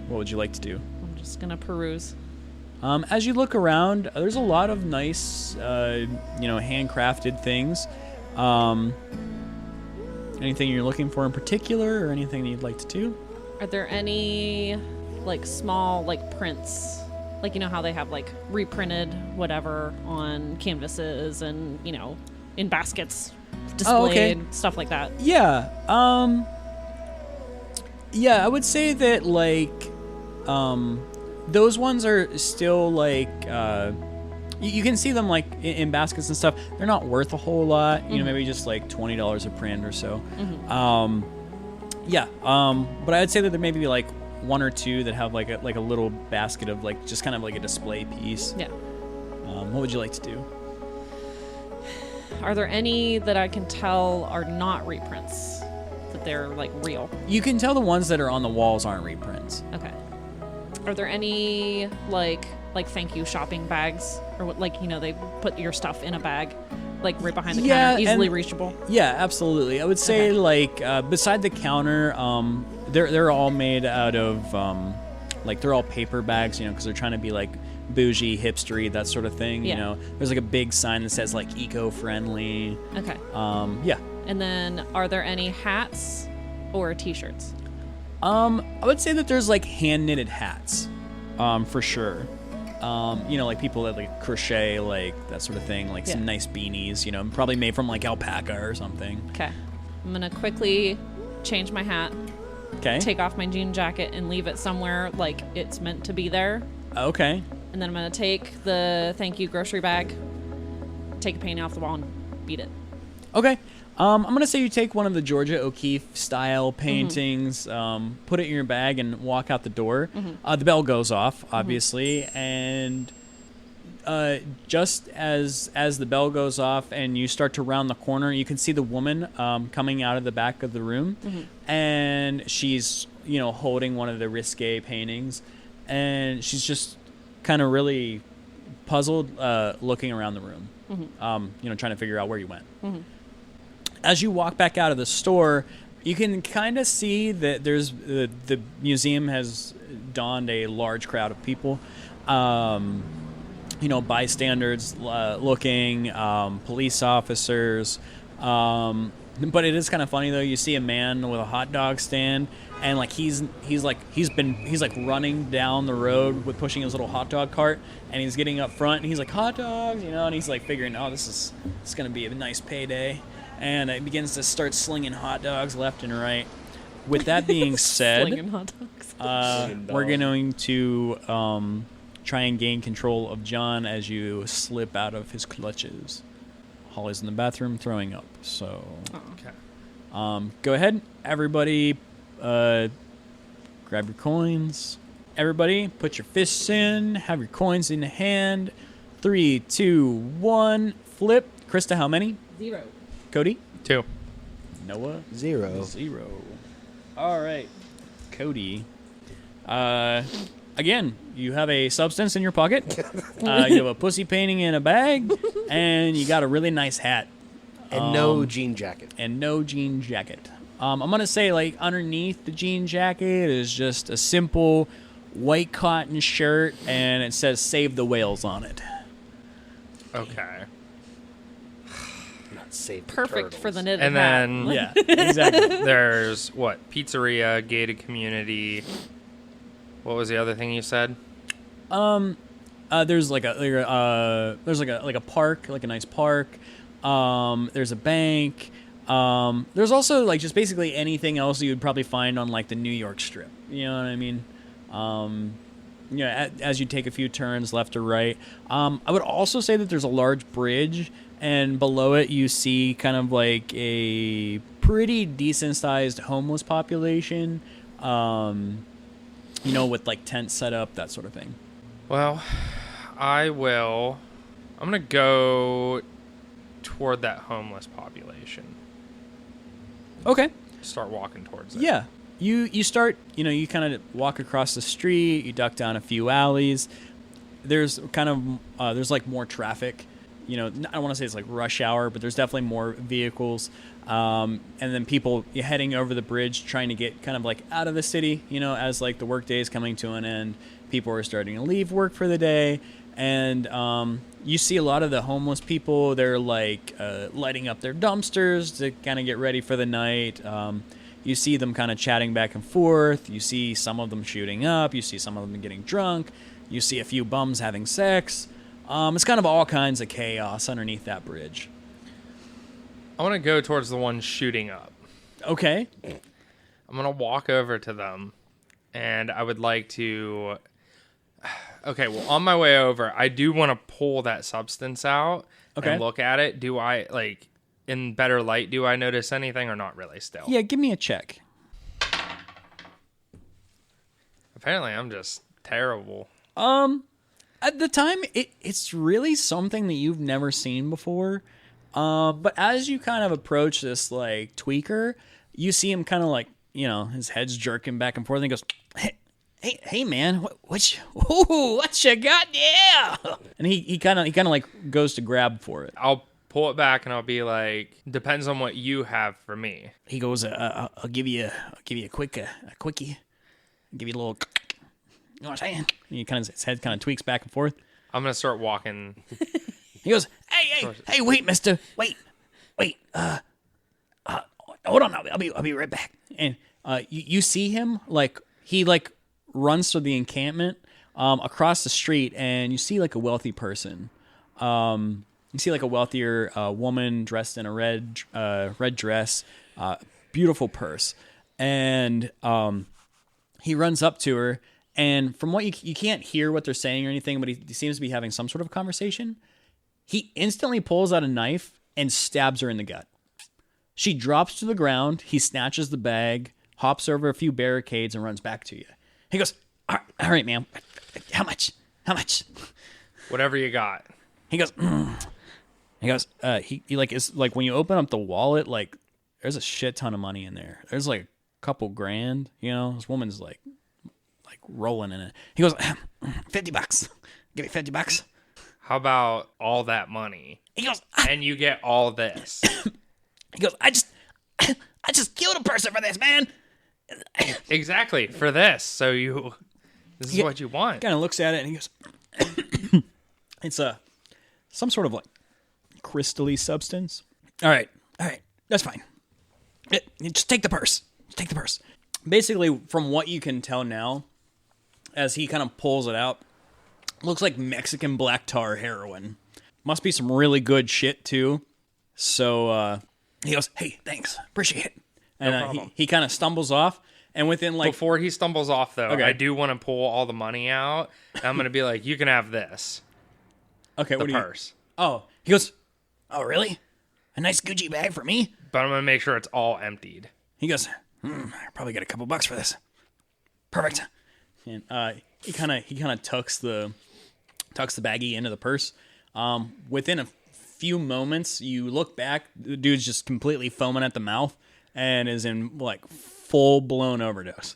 What would you like to do? I'm just gonna peruse. As you look around, there's a lot of nice, handcrafted things. Anything you're looking for in particular, or anything that you'd like to do? Are there any like small like prints? Like, you know how they have like reprinted whatever on canvases and, in baskets displayed, okay. stuff like that. Yeah. Yeah, I would say that like those ones are still like you can see them like in baskets and stuff. They're not worth a whole lot, maybe just like $20 a print or so. But I'd say that there may be like one or two that have like a little basket of like just kind of like a display piece. Yeah. What would you like to do? Are there any that I can tell are not reprints? That they're like real? You can tell the ones that are on the walls aren't reprints. Okay. Are there any like thank you shopping bags or what, like, they put your stuff in a bag like right behind the counter, easily and- reachable? Yeah, absolutely. I would say Okay. like beside the counter, they're all made out of like they're all paper bags, because they're trying to be like bougie, hipstery, that sort of thing. Yeah. There's like a big sign that says like eco-friendly. Okay. Yeah. And then are there any hats or t-shirts? I would say that there's like hand knitted hats, for sure. Like people that like crochet, like that sort of thing, like some Yeah. nice beanies, probably made from like alpaca or something. Okay. I'm going to quickly change my hat, Okay. take off my jean jacket and leave it somewhere like it's meant to be there. Okay. And then I'm going to take the thank you grocery bag, take a painting off the wall and beat it. Okay. I'm going to say you take one of the Georgia O'Keeffe style paintings, put it in your bag, and walk out the door. The bell goes off, obviously, and just as the bell goes off and you start to round the corner, you can see the woman coming out of the back of the room, and she's, holding one of the risque paintings, and she's just kind of really puzzled, looking around the room, trying to figure out where you went. As you walk back out of the store, you can kind of see that there's the museum has donned a large crowd of people. Bystanders looking, police officers, But it is kind of funny though. You see a man with a hot dog stand, and like he's running down the road with pushing his little hot dog cart, and he's getting up front, and he's like hot dogs, and he's like figuring, oh, this is gonna be a nice payday, and it begins to start slinging hot dogs left and right. With that being said, Slinging hot dogs. we're going to try and gain control of John as you slip out of his clutches. Holly's in the bathroom throwing up, so Okay. go ahead, everybody. Grab your coins. Everybody, put your fists in. Have your coins in hand. 3, 2, 1. Flip. Krista, how many? 0. Cody? 2. Noah? 0. 0. All right, Cody. Again, you have a substance in your pocket. You have a pussy painting in a bag, and you got a really nice hat. And no jean jacket. And no jean jacket. I'm going to say, like, underneath the jean jacket is just a simple white cotton shirt, and it says Save the Whales on it. Okay. Not safe. Perfect for the knitted And hat. then Yeah, exactly. there's what? Pizzeria, gated community. What was the other thing you said? There's like a park, like a nice park. There's a bank. There's also like just basically anything else you would probably find on like the New York Strip. You know what I mean? As you take a few turns left or right. I would also say that there's a large bridge, and below it you see kind of like a pretty decent sized homeless population. With like tents set up, that sort of thing. Well, I'm going to go toward that homeless population. Okay. Start walking towards it. Yeah. You start, you kind of walk across the street, you duck down a few alleys. There's there's like more traffic. I don't want to say it's like rush hour, but there's definitely more vehicles. And then people heading over the bridge trying to get kind of like out of the city, as like the workday is coming to an end. People are starting to leave work for the day. And you see a lot of the homeless people. They're like lighting up their dumpsters to kind of get ready for the night. You see them kind of chatting back and forth. You see some of them shooting up. You see some of them getting drunk. You see a few bums having sex. It's kind of all kinds of chaos underneath that bridge. I want to go towards the one shooting up. Okay. I'm going to walk over to them, and I would like to... Okay, well, on my way over, I do want to pull that substance out and look at it. Do I, like, in better light, do I notice anything or not really still? Yeah, give me a check. Apparently, I'm just terrible. At the time, it's really something that you've never seen before. But as you kind of approach this, like, tweaker, you see him kind of, like, his head's jerking back and forth, and he goes, Hey, man, what you got? Yeah. And he kind of like goes to grab for it. I'll pull it back and I'll be like, depends on what you have for me. He goes, I'll give you a quickie. I'll give you a little, you know what I'm saying? And his head kind of tweaks back and forth. I'm going to start walking. He goes, hey, wait, mister, wait, hold on, I'll be right back. And you see him, like, he, like, runs to the encampment across the street, and you see like a wealthy person. You see like a wealthier woman dressed in a red dress, beautiful purse, and he runs up to her. And from what you can't hear what they're saying or anything, but he seems to be having some sort of conversation. He instantly pulls out a knife and stabs her in the gut. She drops to the ground. He snatches the bag, hops over a few barricades, and runs back to you. He goes, all right, ma'am. How much? Whatever you got. He goes, he like, it's like when you open up the wallet, like there's a shit ton of money in there. There's like a couple grand, this woman's like rolling in it. He goes, $50. Give me $50. How about all that money? He goes, and you get all this. He goes, I just killed a person for this, man. Exactly, for this. So this is what you want. Kind of looks at it and he goes, it's some sort of like crystally substance. All right, that's fine. Just take the purse. Take the purse. Basically, from what you can tell now, as he kind of pulls it out, looks like Mexican black tar heroin. Must be some really good shit, too. So, he goes, hey, thanks. Appreciate it. And No problem. he kind of stumbles off, and within, like... Before he stumbles off, though, Okay. I do want to pull all the money out. And I'm going to be like, you can have this. Okay, The what do you... purse. Oh, he goes, oh, really? A nice Gucci bag for me? But I'm going to make sure it's all emptied. He goes, I probably get a couple bucks for this. Perfect. And he kind of tucks the baggie into the purse. Within a few moments, you look back, the dude's just completely foaming at the mouth and is in like full blown overdose.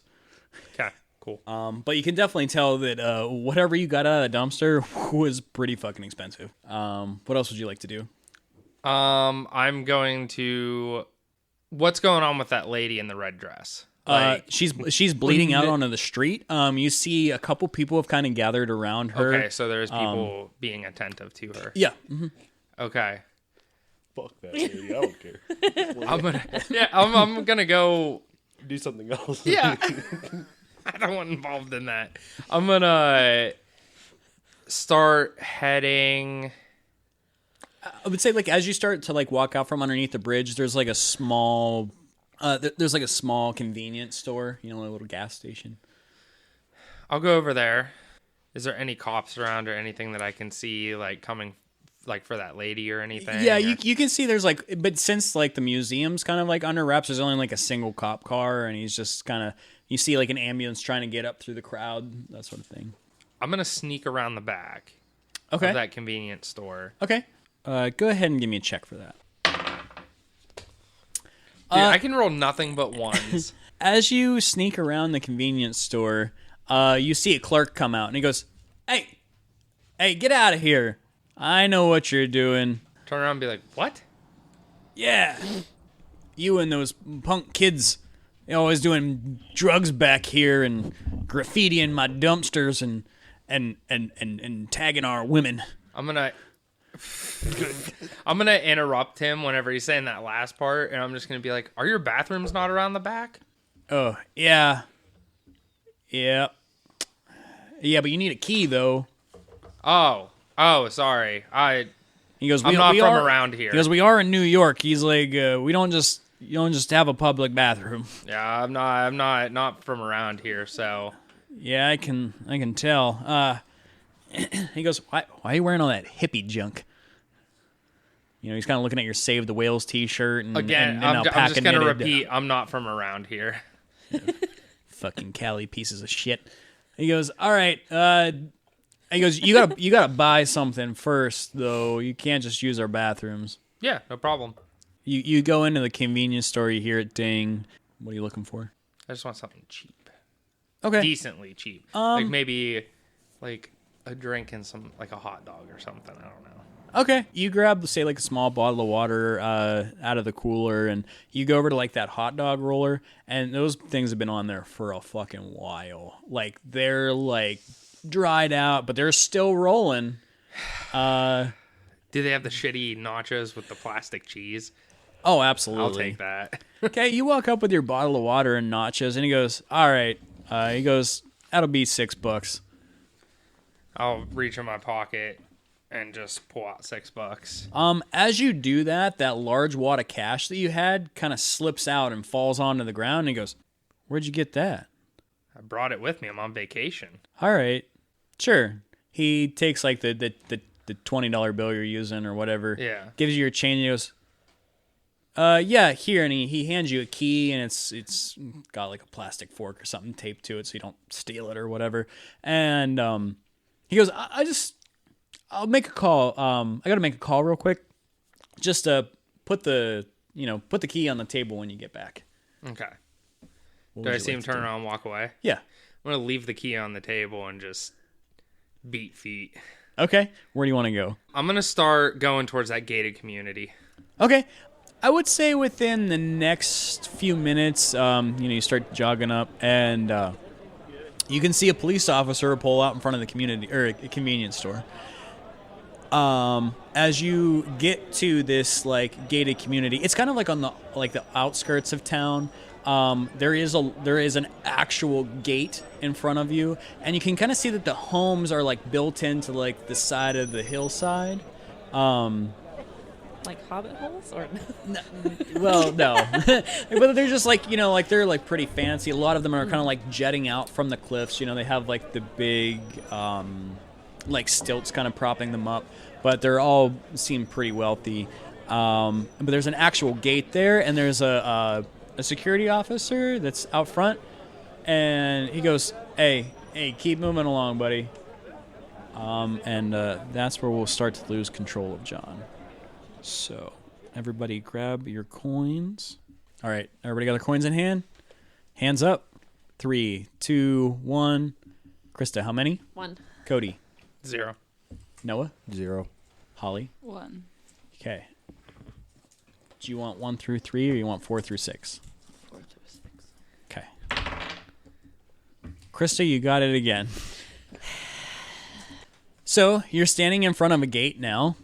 Okay, cool. But you can definitely tell that whatever you got out of the dumpster was pretty fucking expensive. What else would you like to do? I'm going to... What's going on with that lady in the red dress? She's bleeding out onto the street. You see a couple people have kind of gathered around her. Okay, so there's people being attentive to her. Yeah. Okay. Fuck that lady. I don't care. I'm gonna go. Do something else. Yeah. I don't want involved in that. I'm gonna start heading. I would say, like, as you start to like walk out from underneath the bridge, there's like a small, there's like a small convenience store, a little gas station. I'll go over there. Is there any cops around or anything that I can see, like, coming, like, for that lady or anything? Yeah, or... you can see there's like, but since like the museum's kind of like under wraps, there's only like a single cop car, and he's just kind of, you see like an ambulance trying to get up through the crowd, that sort of thing. I'm gonna sneak around the back of Okay. that convenience store. Okay. Go ahead and give me a check for that. Dude, I can roll nothing but ones. As you sneak around the convenience store, you see a clerk come out, and he goes, Hey, get out of here. I know what you're doing. Turn around and be like, what? Yeah. You and those punk kids, they're always doing drugs back here and graffitiing my dumpsters and tagging our women. I'm gonna interrupt him whenever he's saying that last part, and I'm just gonna be like, "Are your bathrooms not around the back?" Oh, yeah. Yeah. Yeah, but you need a key, though. Oh, sorry. He goes, I'm not from around here. He goes, we are in New York. He's like, you don't just have a public bathroom. Yeah, I'm not from around here, so. Yeah, I can tell. He goes, why are you wearing all that hippie junk? He's kind of looking at your Save the Whales t-shirt and Again, and I'm alpaca just gonna knitted, repeat, I'm not from around here. fucking Cali pieces of shit. He goes, all right. He goes, you gotta buy something first, though. You can't just use our bathrooms. Yeah, no problem. You go into the convenience store. You hear it ding. What are you looking for? I just want something cheap, Okay. decently cheap, like maybe like a drink and some like a hot dog or something. I don't know. Okay. You grab, say, like a small bottle of water out of the cooler, and you go over to like that hot dog roller, and those things have been on there for a fucking while. Like they're like dried out, but they're still rolling. Do they have the shitty nachos with the plastic cheese? Oh, absolutely. I'll take that. Okay, you walk up with your bottle of water and nachos, and he goes, all right. He goes, that'll be $6. I'll reach in my pocket and just pull out $6. As you do that, that large wad of cash that you had kind of slips out and falls onto the ground, and he goes, where'd you get that? I brought it with me. I'm on vacation. All right, sure. He takes like the $20 bill you're using or whatever. Yeah. Gives you your change. And he goes, yeah, here, and he hands you a key, and it's got like a plastic fork or something taped to it so you don't steal it or whatever. And he goes, I'll make a call. I gotta make a call real quick. Just put the key on the table when you get back. Okay. What Do would I you see like him to turn do? around and walk away? Yeah. I'm going to leave the key on the table and just beat feet. Okay. Where do you want to go? I'm going to start going towards that gated community. Okay. I would say within the next few minutes, you start jogging up, and you can see a police officer pull out in front of the community or a convenience store. As you get to this like gated community, it's kind of like on the outskirts of town. There is an actual gate in front of you, and you can kind of see that the homes are like built into like the side of the hillside. Like hobbit holes, or Well, no, but they're just like like they're like pretty fancy. A lot of them are kind of like jetting out from the cliffs. They have like the big like stilts kind of propping them up, but they're all seem pretty wealthy. But there's an actual gate there, and there's a security officer that's out front, and he goes, "Hey, keep moving along, buddy." And that's where we'll start to lose control of John. So, everybody grab your coins. All right, everybody got their coins in hand? Hands up. 3, 2, 1. Krista, how many? 1. Cody. 0. Noah. 0. Holly. 1. Okay. Do you want 1 through 3 or you want 4 through 6? 4 through 6. Okay. Krista, you got it again. So, you're standing in front of a gate now.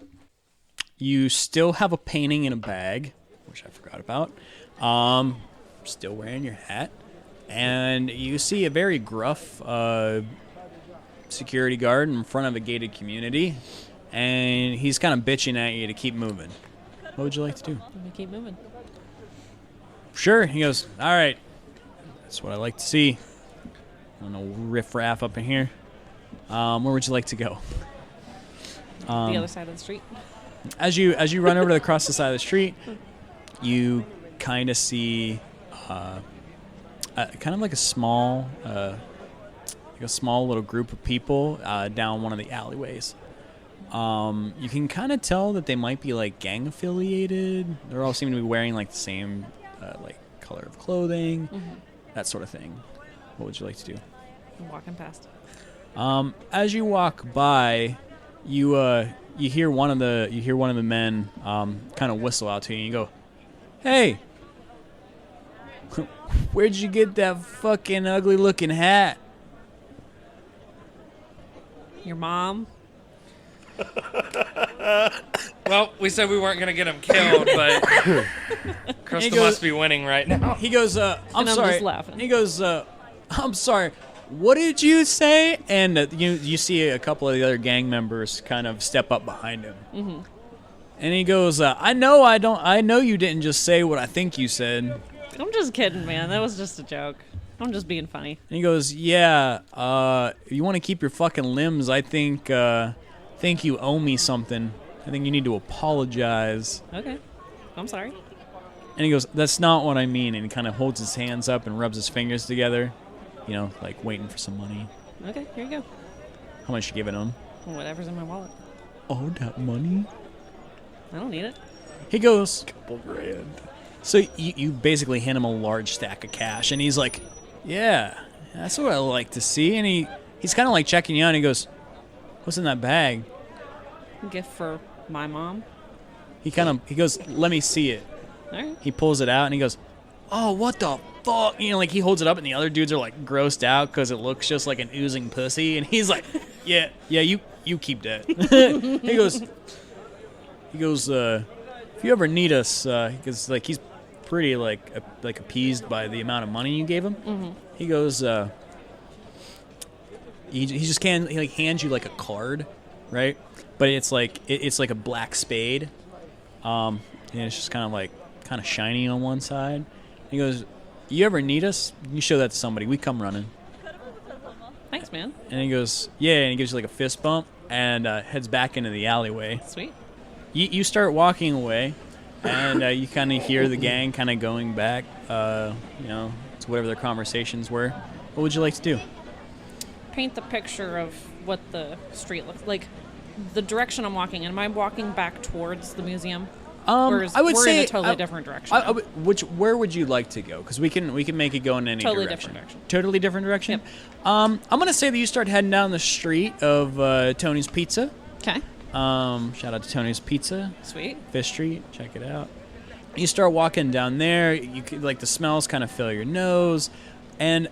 You still have a painting in a bag, which I forgot about. Still wearing your hat. And you see a very gruff security guard in front of a gated community. And he's kind of bitching at you to keep moving. What would you like to do? Let me keep moving. Sure. He goes, all right. That's what I like to see. I don't know, riff-raff up in here. Where would you like to go? The other side of the street. As you run over to across the side of the street, you kind of see kind of like a small little group of people down one of the alleyways. You can kind of tell that they might be like gang affiliated. They're all seem to be wearing like the same like color of clothing, that sort of thing. What would you like to do? I'm walking past. As you walk by, you hear one of the men kind of whistle out to you, and you go, "Hey, where'd you get that fucking ugly looking hat?" Your mom. Well, we said we weren't going to get him killed, but Krista must be winning right now. He goes, I'm I'm sorry. just laughing. He goes, I'm sorry. What did you say? And you see a couple of the other gang members kind of step up behind him. Mm-hmm. And he goes, I know you didn't just say what I think you said. I'm just kidding, man. That was just a joke. I'm just being funny. And he goes, yeah, if you want to keep your fucking limbs, I think you owe me something. I think you need to apologize. Okay. I'm sorry. And he goes, that's not what I mean. And he kind of holds his hands up and rubs his fingers together, like waiting for some money. Okay, here you go. How much you giving him? Whatever's in my wallet. Oh, that money? I don't need it. He goes, couple grand. So you basically hand him a large stack of cash, and he's like, yeah, that's what I like to see. And he's kind of like checking you out, and he goes, what's in that bag? Gift for my mom. He goes, let me see it. All right. He pulls it out, and he goes, oh, what the fuck? Like he holds it up, and the other dudes are like grossed out because it looks just like an oozing pussy. And he's like, yeah, you keep that. He goes, if you ever need us, because like he's pretty like appeased by the amount of money you gave him. Mm-hmm. He goes, he just hands you like a card, right? But it's like a black spade, and it's just kind of shiny on one side. He goes, you ever need us? You show that to somebody. We come running. Thanks, man. And he goes, yeah, and he gives you like a fist bump and heads back into the alleyway. Sweet. You start walking away, and you kind of hear the gang kind of going back, to whatever their conversations were. What would you like to do? Paint the picture of what the street looks like. The direction I'm walking in. Am I walking back towards the museum? Or I would we're say in a totally different direction. Where would you like to go? Because we can make it go in any totally direction. Different direction. Totally different direction. Yep. I'm gonna say that you start heading down the street of Tony's Pizza. Okay. Shout out to Tony's Pizza. Sweet. Fifth Street. Check it out. You start walking down there. You could, like the smells kind of fill your nose, and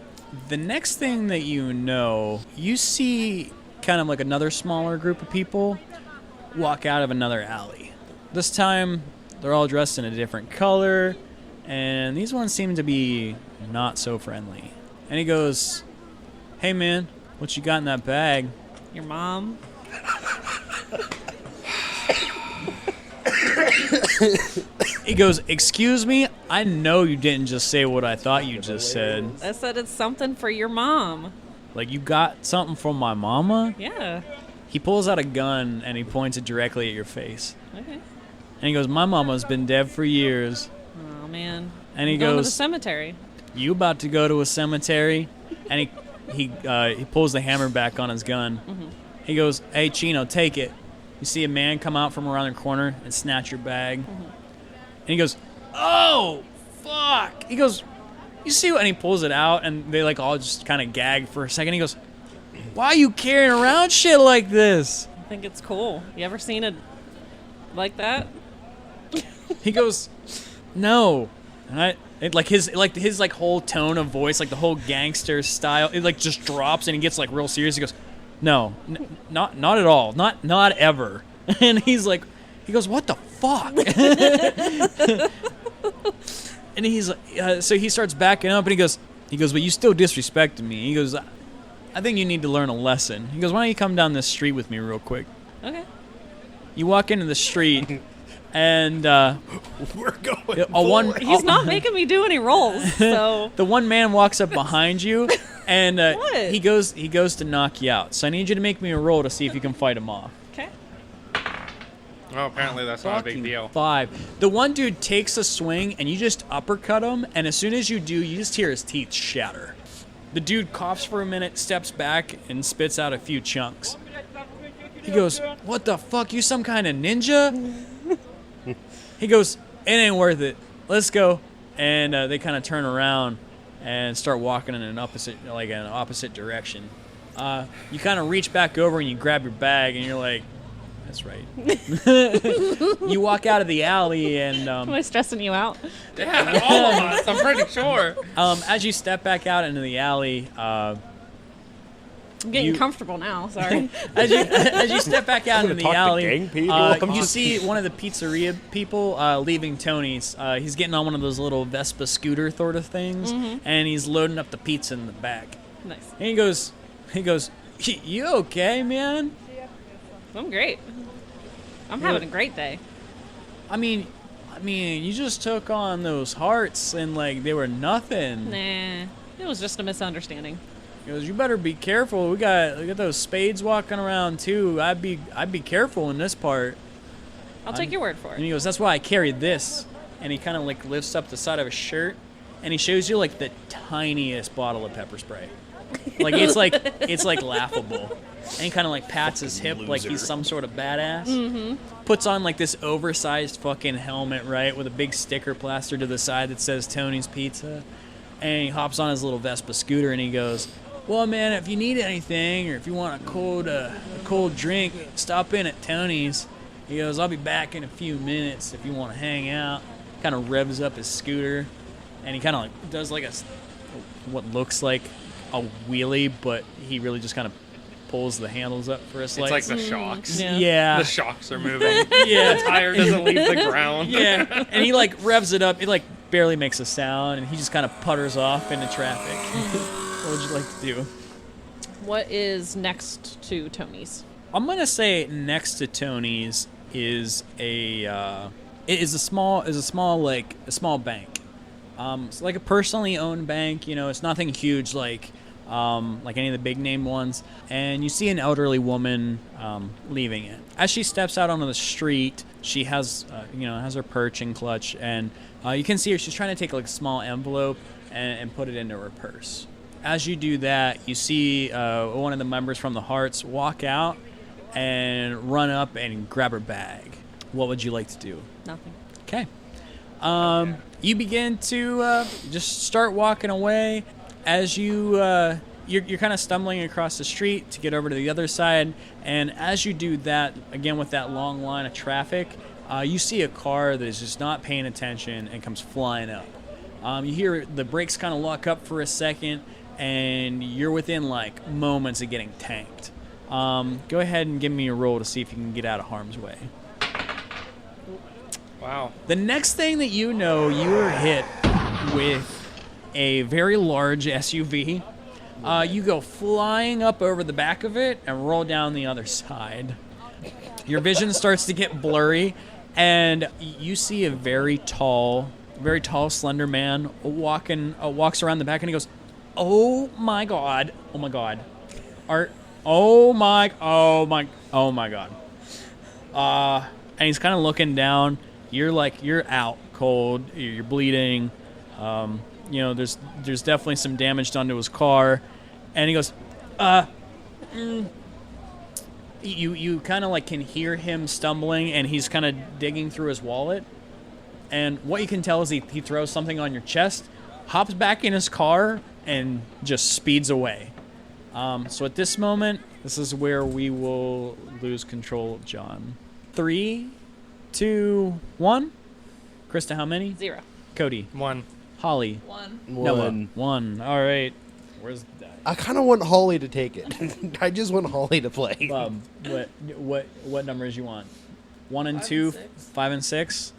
the next thing that you know, you see kind of like another smaller group of people. walk out of another alley. This time, they're all dressed in a different color, and these ones seem to be not so friendly. And he goes, "Hey man, what you got in that bag?" Your mom. He goes, "Excuse me, I know you didn't just say what I thought you just said. I said it's something for your mom. Like, you got something from my mama?" Yeah. He pulls out a gun and he points it directly at your face. Okay. And he goes, "My mama's been dead for years." Oh man. And he I'm going to the goes, cemetery. "You about to go to a cemetery?" And he pulls the hammer back on his gun. Mm-hmm. He goes, "Hey Chino, take it." You see a man come out from around the corner and snatch your bag. Mm-hmm. And he goes, "Oh, fuck." He goes, "You see what?" And he pulls it out, and they like all just kind of gag for a second. He goes, "Why are you carrying around shit like this?" I think it's cool. You ever seen it like that? He goes, "No." And his whole tone of voice, like the whole gangster style, it like just drops, and he gets like real serious. He goes, "No, not at all, not ever." And he goes, "What the fuck?" And he's so he starts backing up, and he goes, "But you still disrespected me." He goes, "I think you need to learn a lesson." He goes, "Why don't you come down this street with me real quick?" Okay. You walk into the street, and We're going. He's not making me do any rolls, so the one man walks up behind you, and What? he goes to knock you out. So I need you to make me a roll to see if you can fight him off. okay. Oh, apparently that's not a big Fucking deal. 5. The one dude takes a swing, and you just uppercut him, and as soon as you do, you just hear his teeth shatter. The dude coughs for a minute, steps back, and spits out a few chunks. He goes, "What the fuck? You some kind of ninja?" He goes, "It ain't worth it. Let's go." And they kind of turn around and start walking in an opposite direction. You kind of reach back over and you grab your bag, and you're like, "That's right." You walk out of the alley, and Am I stressing you out? Yeah, all of us, I'm pretty sure. as you step back out into the alley, I'm getting You- comfortable now. Sorry. as you step back out into the Talk to alley, gang people? you see one of the pizzeria people leaving Tony's. He's getting on one of those little Vespa scooter sort of things, and he's loading up the pizza in the back. Nice. And he goes, "You okay, man?" I'm great. I'm having a great day. I mean, you just took on those hearts, and like they were nothing. Nah. It was just a misunderstanding. He goes, "You better be careful. We got those spades walking around too. I'd be careful in this part." I'll take your word for And it. he goes, "That's why I carried this." And he kind of like lifts up the side of his shirt, and he shows you like the tiniest bottle of pepper spray. Like it's like laughable. And he kind of like pats his hip like he's some sort of badass. Mm-hmm. Puts on like this oversized fucking helmet, right, with a big sticker plastered to the side that says Tony's Pizza. And he hops on his little Vespa scooter, and he goes, "Well, man, if you need anything or if you want a cold drink, stop in at Tony's." He goes, "I'll be back in a few minutes if you want to hang out." Kind of revs up his scooter, and he kind of like does like what looks like a wheelie, but he really just kind of pulls the handles up for a slice. It's like the shocks. Yeah. The shocks are moving. Yeah. The tire doesn't leave the ground. Yeah, and he like revs it up. It like barely makes a sound, and he just kind of putters off into traffic. What would you like to do? What is next to Tony's? I'm gonna say next to Tony's is a small bank. It's like a personally owned bank. You know, it's nothing huge like any of the big name ones. And you see an elderly woman leaving it. As she steps out onto the street, she has her purse and clutch, and you can see her. She's trying to take like a small envelope and put it into her purse. As you do that, you see one of the members from the Hearts walk out and run up and grab her bag. What would you like to do? Nothing. Okay. You begin to just start walking away. As you're kind of stumbling across the street to get over to the other side, and as you do that, again with that long line of traffic, you see a car that is just not paying attention and comes flying up. You hear the brakes kind of lock up for a second, and you're within like moments of getting tanked. Go ahead and give me a roll to see if you can get out of harm's way. Wow. The next thing that you know, you are hit with a very large SUV. You go flying up over the back of it and roll down the other side. Your vision starts to get blurry, and you see a very tall, slender man walks around the back, and he goes, "Oh my god! Oh my god! Oh my god!" And he's kind of looking down. You're out cold. You're bleeding. There's definitely some damage done to his car, and he goes, You kind of can hear him stumbling, and he's kind of digging through his wallet, and what you can tell is he throws something on your chest, hops back in his car, and just speeds away. So at this moment, this is where we will lose control of John. 3, 2, 1. Krista, how many? 0. Cody. 1. Holly. 1. Noah. 1. All right. Where's that? I kind of want Holly to take it. I just want Holly to play. What numbers you want? 1 and 5 2, and 6. 5 and 6.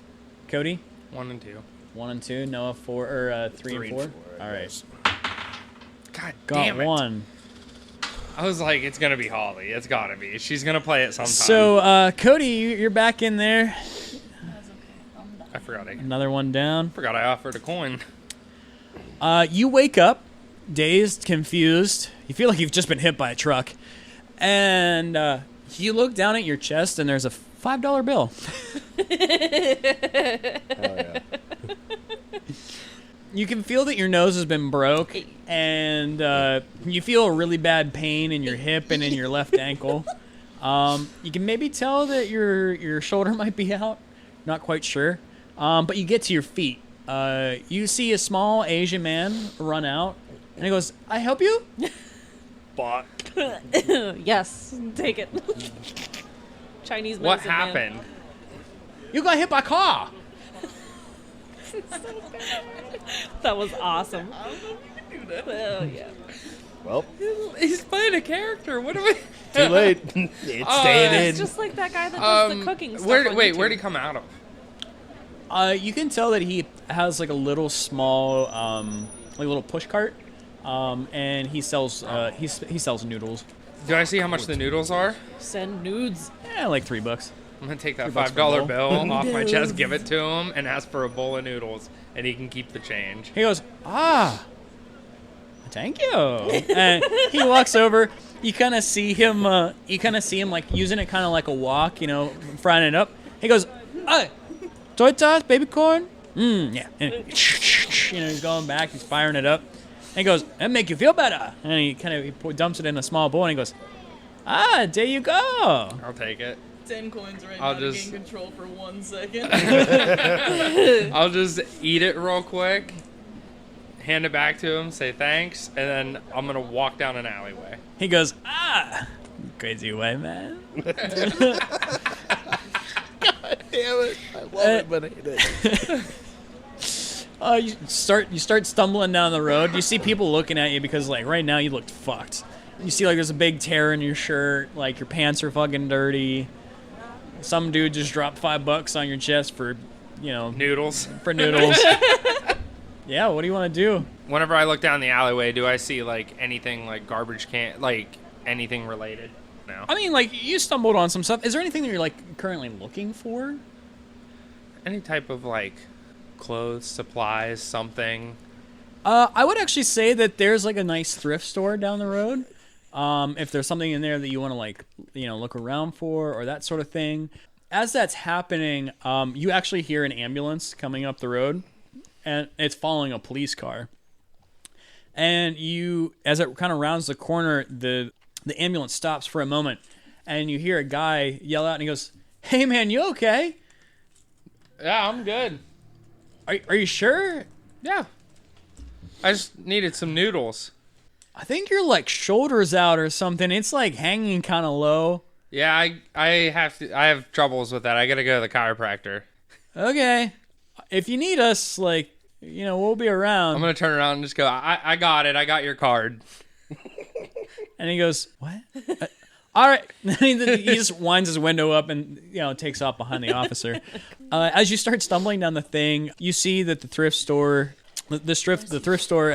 Cody. 1 and 2. 1 and 2. Noah 4 or 3 and 4. All right. God Got damn it. 1. I was like, it's gonna be Holly. It's gotta be. She's gonna play it sometime. So Cody, you're back in there. I forgot. Another one down. I offered a coin. You wake up, dazed, confused. You feel like you've just been hit by a truck, and you look down at your chest, and there's a $5 bill. Hell yeah. You can feel that your nose has been broke, and you feel a really bad pain in your hip and in your left ankle. You can maybe tell that your shoulder might be out. Not quite sure. But you get to your feet. You see a small Asian man run out, and he goes, "I help you?" But Yes, take it. Chinese what medicine man. happened? "You got hit by a car." That was awesome. I don't know if you can do that. Oh, yeah. Well, He's playing a character. What do we? too late. It's staying in. It's just like that guy that does the cooking stuff. Where'd on YouTube. he come out of? You can tell that he has like a little small, like a little push cart, and he sells he sells noodles. Do I see how much the noodles are? Send nudes. Like $3. I'm gonna take that $3 for a $5 bowl. bill off my chest, give it to him, and ask for a bowl of noodles, and he can keep the change. He goes, thank you. And he walks over. You kind of see him. Like using it kind of like a wok, frying it up. He goes, soy sauce, baby corn. Yeah. And, he's going back. He's firing it up. And he goes, that make you feel better. And he dumps it in a small bowl. And he goes, there you go. I'll take it. 10 coins right I'll now just- to gain control for 1 second. I'll just eat it real quick, hand it back to him, say thanks, and then I'm gonna walk down an alleyway. He goes, crazy white man. God damn it. I love it, but I hate it. You start stumbling down the road. You see people looking at you because like right now you look fucked. You see like there's a big tear in your shirt, like your pants are fucking dirty. Some dude just dropped $5 on your chest for, Noodles. for noodles. Yeah, what do you want to do? Whenever I look down the alleyway, do I see like anything like garbage can, like anything related? No. I mean, like you stumbled on some stuff. Is there anything that you're like currently looking for? Any type of like clothes, supplies, something. I would actually say that there's like a nice thrift store down the road. If there's something in there that you want to like, look around for or that sort of thing. As that's happening, you actually hear an ambulance coming up the road, and it's following a police car. And as it kind of rounds the corner, the ambulance stops for a moment, and you hear a guy yell out, and he goes, "Hey man, you okay? Yeah, I'm good. Are you sure? Yeah. I just needed some noodles. I think your like shoulders out or something. It's like hanging kind of low." Yeah, I have troubles with that. I gotta go to the chiropractor. Okay. If you need us, like, we'll be around. I'm gonna turn around and just go, I got it. I got your card. And he goes, "What?" All right. He just winds his window up and takes off behind the officer. As you start stumbling down the thing, you see that the thrift store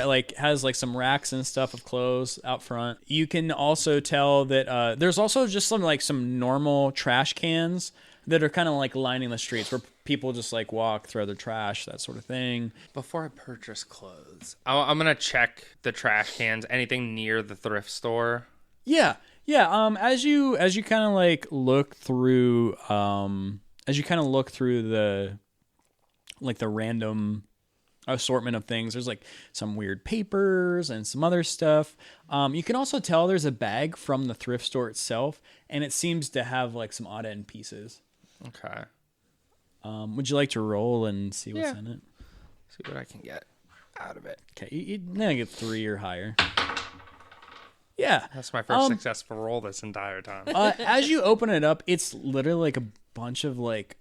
like has like some racks and stuff of clothes out front. You can also tell that there's also just some normal trash cans that are kind of like lining the streets where people just like walk, throw their trash, that sort of thing. Before I purchase clothes, I'm gonna check the trash cans. Anything near the thrift store? Yeah. As you kind of like look through, the random assortment of things, there's like some weird papers and some other stuff. You can also tell there's a bag from the thrift store itself, and it seems to have like some odd end pieces. Okay. Would you like to roll and see what's in it? See what I can get out of it. Okay, you now get 3 or higher. Yeah. That's my first successful roll this entire time. As you open it up, it's literally like a bunch of like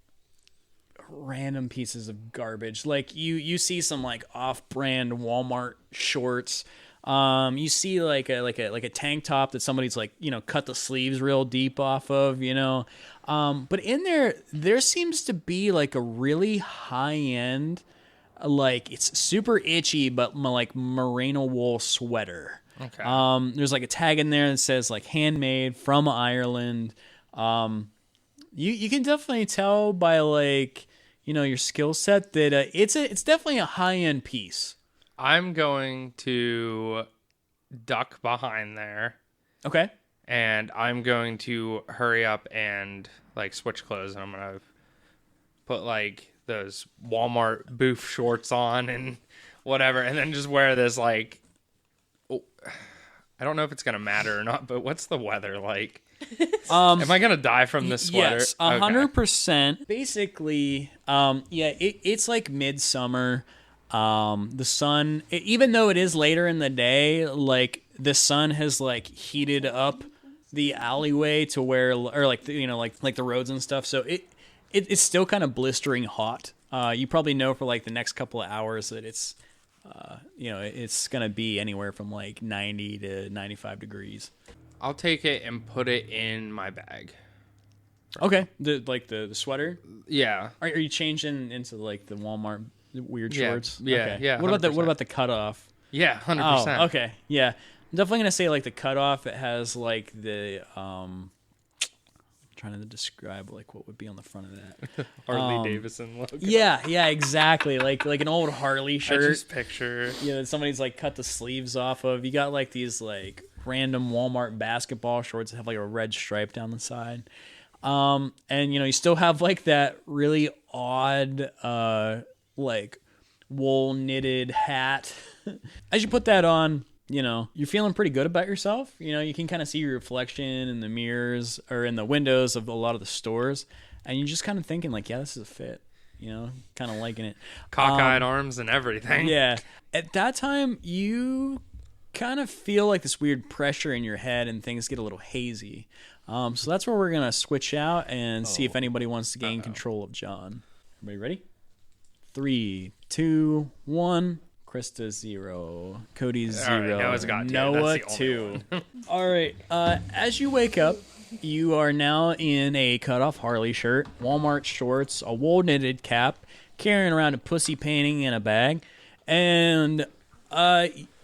random pieces of garbage. Like you see some like off-brand Walmart shorts. You see like a tank top that somebody's like, cut the sleeves real deep off of, But in there seems to be like a really high-end, like it's super itchy, but like merino wool sweater. Okay. There's like a tag in there that says like handmade from Ireland. You can definitely tell by like, your skill set that it's definitely a high-end piece. I'm going to duck behind there. Okay. And I'm going to hurry up and like switch clothes. And I'm going to put like those Walmart booth shorts on and whatever. And then just wear this like, I don't know if it's going to matter or not, but what's the weather like? Am I going to die from this sweater? Yes, 100%. Okay. Basically, it's like midsummer. The sun, even though it is later in the day, like the sun has like heated up the alleyway to where, or like like the roads and stuff. So it's still kind of blistering hot. You probably know for like the next couple of hours that it's, it's gonna be anywhere from like 90 to 95 degrees. I'll take it and put it in my bag. Okay, the sweater. Yeah. Are you changing into like the Walmart weird shorts? Yeah, okay. yeah. What 100%. about the cutoff? Yeah, 100%. Oh, okay, yeah. I'm definitely gonna say like the cutoff. It has like the trying to describe like what would be on the front of that Harley Davidson logo. Yeah, exactly. like an old Harley shirt. I just picture. Yeah, somebody's like cut the sleeves off of. You got like these like random Walmart basketball shorts that have like a red stripe down the side. And you still have like that really odd like wool knitted hat. As you put that on, you're feeling pretty good about yourself. You can kind of see your reflection in the mirrors or in the windows of a lot of the stores, and you're just kind of thinking like, yeah, this is a fit. Kind of liking it. Cockeyed arms and everything. Yeah. At that time, you kind of feel like this weird pressure in your head and things get a little hazy. So that's where we're going to switch out and see if anybody wants to gain control of John. Everybody ready? 3, 2, 1. Krista 0. Cody 0. All right, Noah's got 2. Noah That's the 2. only All right. As you wake up, you are now in a cut-off Harley shirt, Walmart shorts, a wool knitted cap, carrying around a pussy painting in a bag, and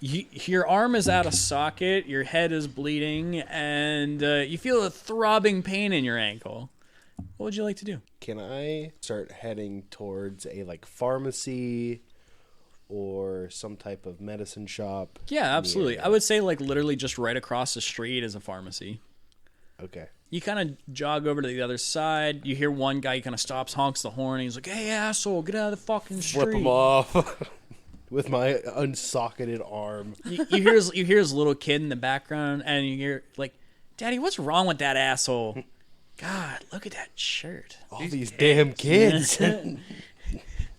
your arm is out of socket, your head is bleeding, and you feel a throbbing pain in your ankle. What would you like to do? Can I start heading towards a pharmacy or some type of medicine shop? Yeah, absolutely. I would say literally just right across the street is a pharmacy. Okay. You kind of jog over to the other side. You hear one guy kind of stops, honks the horn, and he's like, "Hey, asshole, get out of the fucking street." Flip him off with my unsocketed arm. You hear his little kid in the background, and you hear like, "Daddy, what's wrong with that asshole? God, look at that shirt. All these damn kids."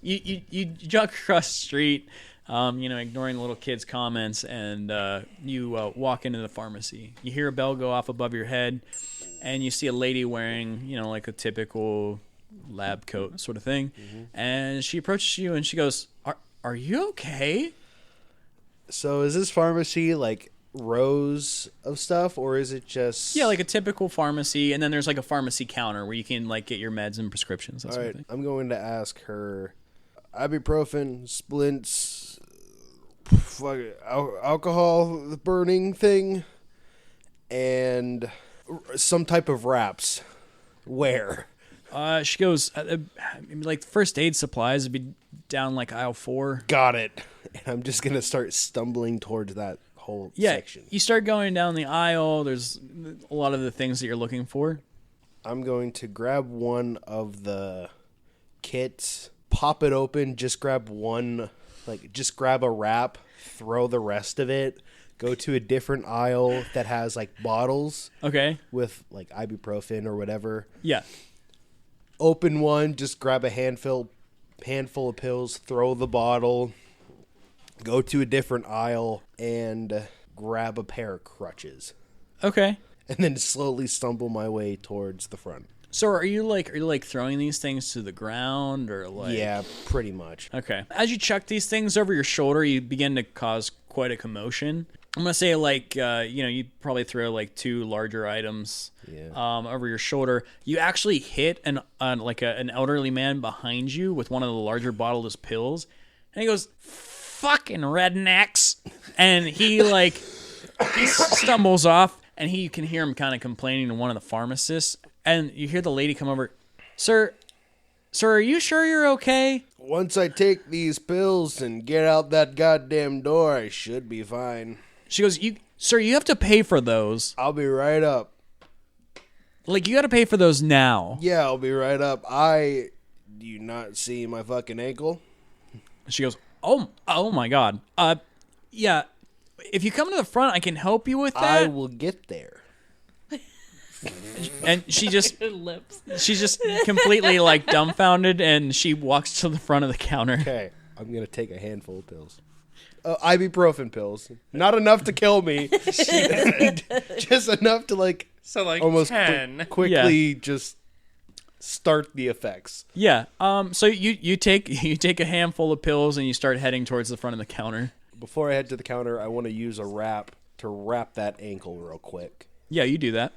You jog across the street, ignoring the little kid's comments, and you walk into the pharmacy. You hear a bell go off above your head, and you see a lady wearing, like a typical lab coat sort of thing. Mm-hmm. And she approaches you, and she goes, Are you okay? So is this pharmacy rows of stuff, or is it just... Yeah, like a typical pharmacy, and then there's like a pharmacy counter where you can like get your meds and prescriptions. That All sort right, of thing. I'm going to ask her ibuprofen, splints, alcohol, the burning thing, and some type of wraps. Where? She goes, like first aid supplies would be down like aisle 4. Got it. And I'm just going to start stumbling towards that whole Yeah, section. you start going down the aisle. There's a lot of the things that you're looking for. I'm going to grab one of the kits, pop it open, just grab one, like just grab a wrap, throw the rest of it, go to a different aisle that has like bottles Okay. with like ibuprofen or whatever. Yeah. Open one, just grab a handful of pills, throw the bottle, go to a different aisle, and grab a pair of crutches. Okay. And then slowly stumble my way towards the front. So are you like throwing these things to the ground or like? Yeah, pretty much. Okay. As you chuck these things over your shoulder, you begin to cause quite a commotion. I'm gonna say like you probably throw like 2 larger items over your shoulder. You actually hit an elderly man behind you with one of the larger bottleless pills, and he goes, "Fucking rednecks!" And he stumbles off, and you can hear him kind of complaining to one of the pharmacists, and you hear the lady come over, Sir, are you sure you're okay? Once I take these pills and get out that goddamn door, I should be fine. She goes, Sir, you have to pay for those. I'll be right up. Like, you got to pay for those now. Yeah, I'll be right up. Do you not see my fucking ankle? She goes, oh my God. Yeah, if you come to the front, I can help you with that. I will get there. And she's just Lips. completely like dumbfounded, and she walks to the front of the counter. Okay, I'm going to take a handful of pills. Ibuprofen pills. Not enough to kill me. Just enough to So like almost 10. quickly just start the effects. Yeah. So you take a handful of pills and you start heading towards the front of the counter. Before I head to the counter, I want to use a wrap to wrap that ankle real quick. Yeah, you do that.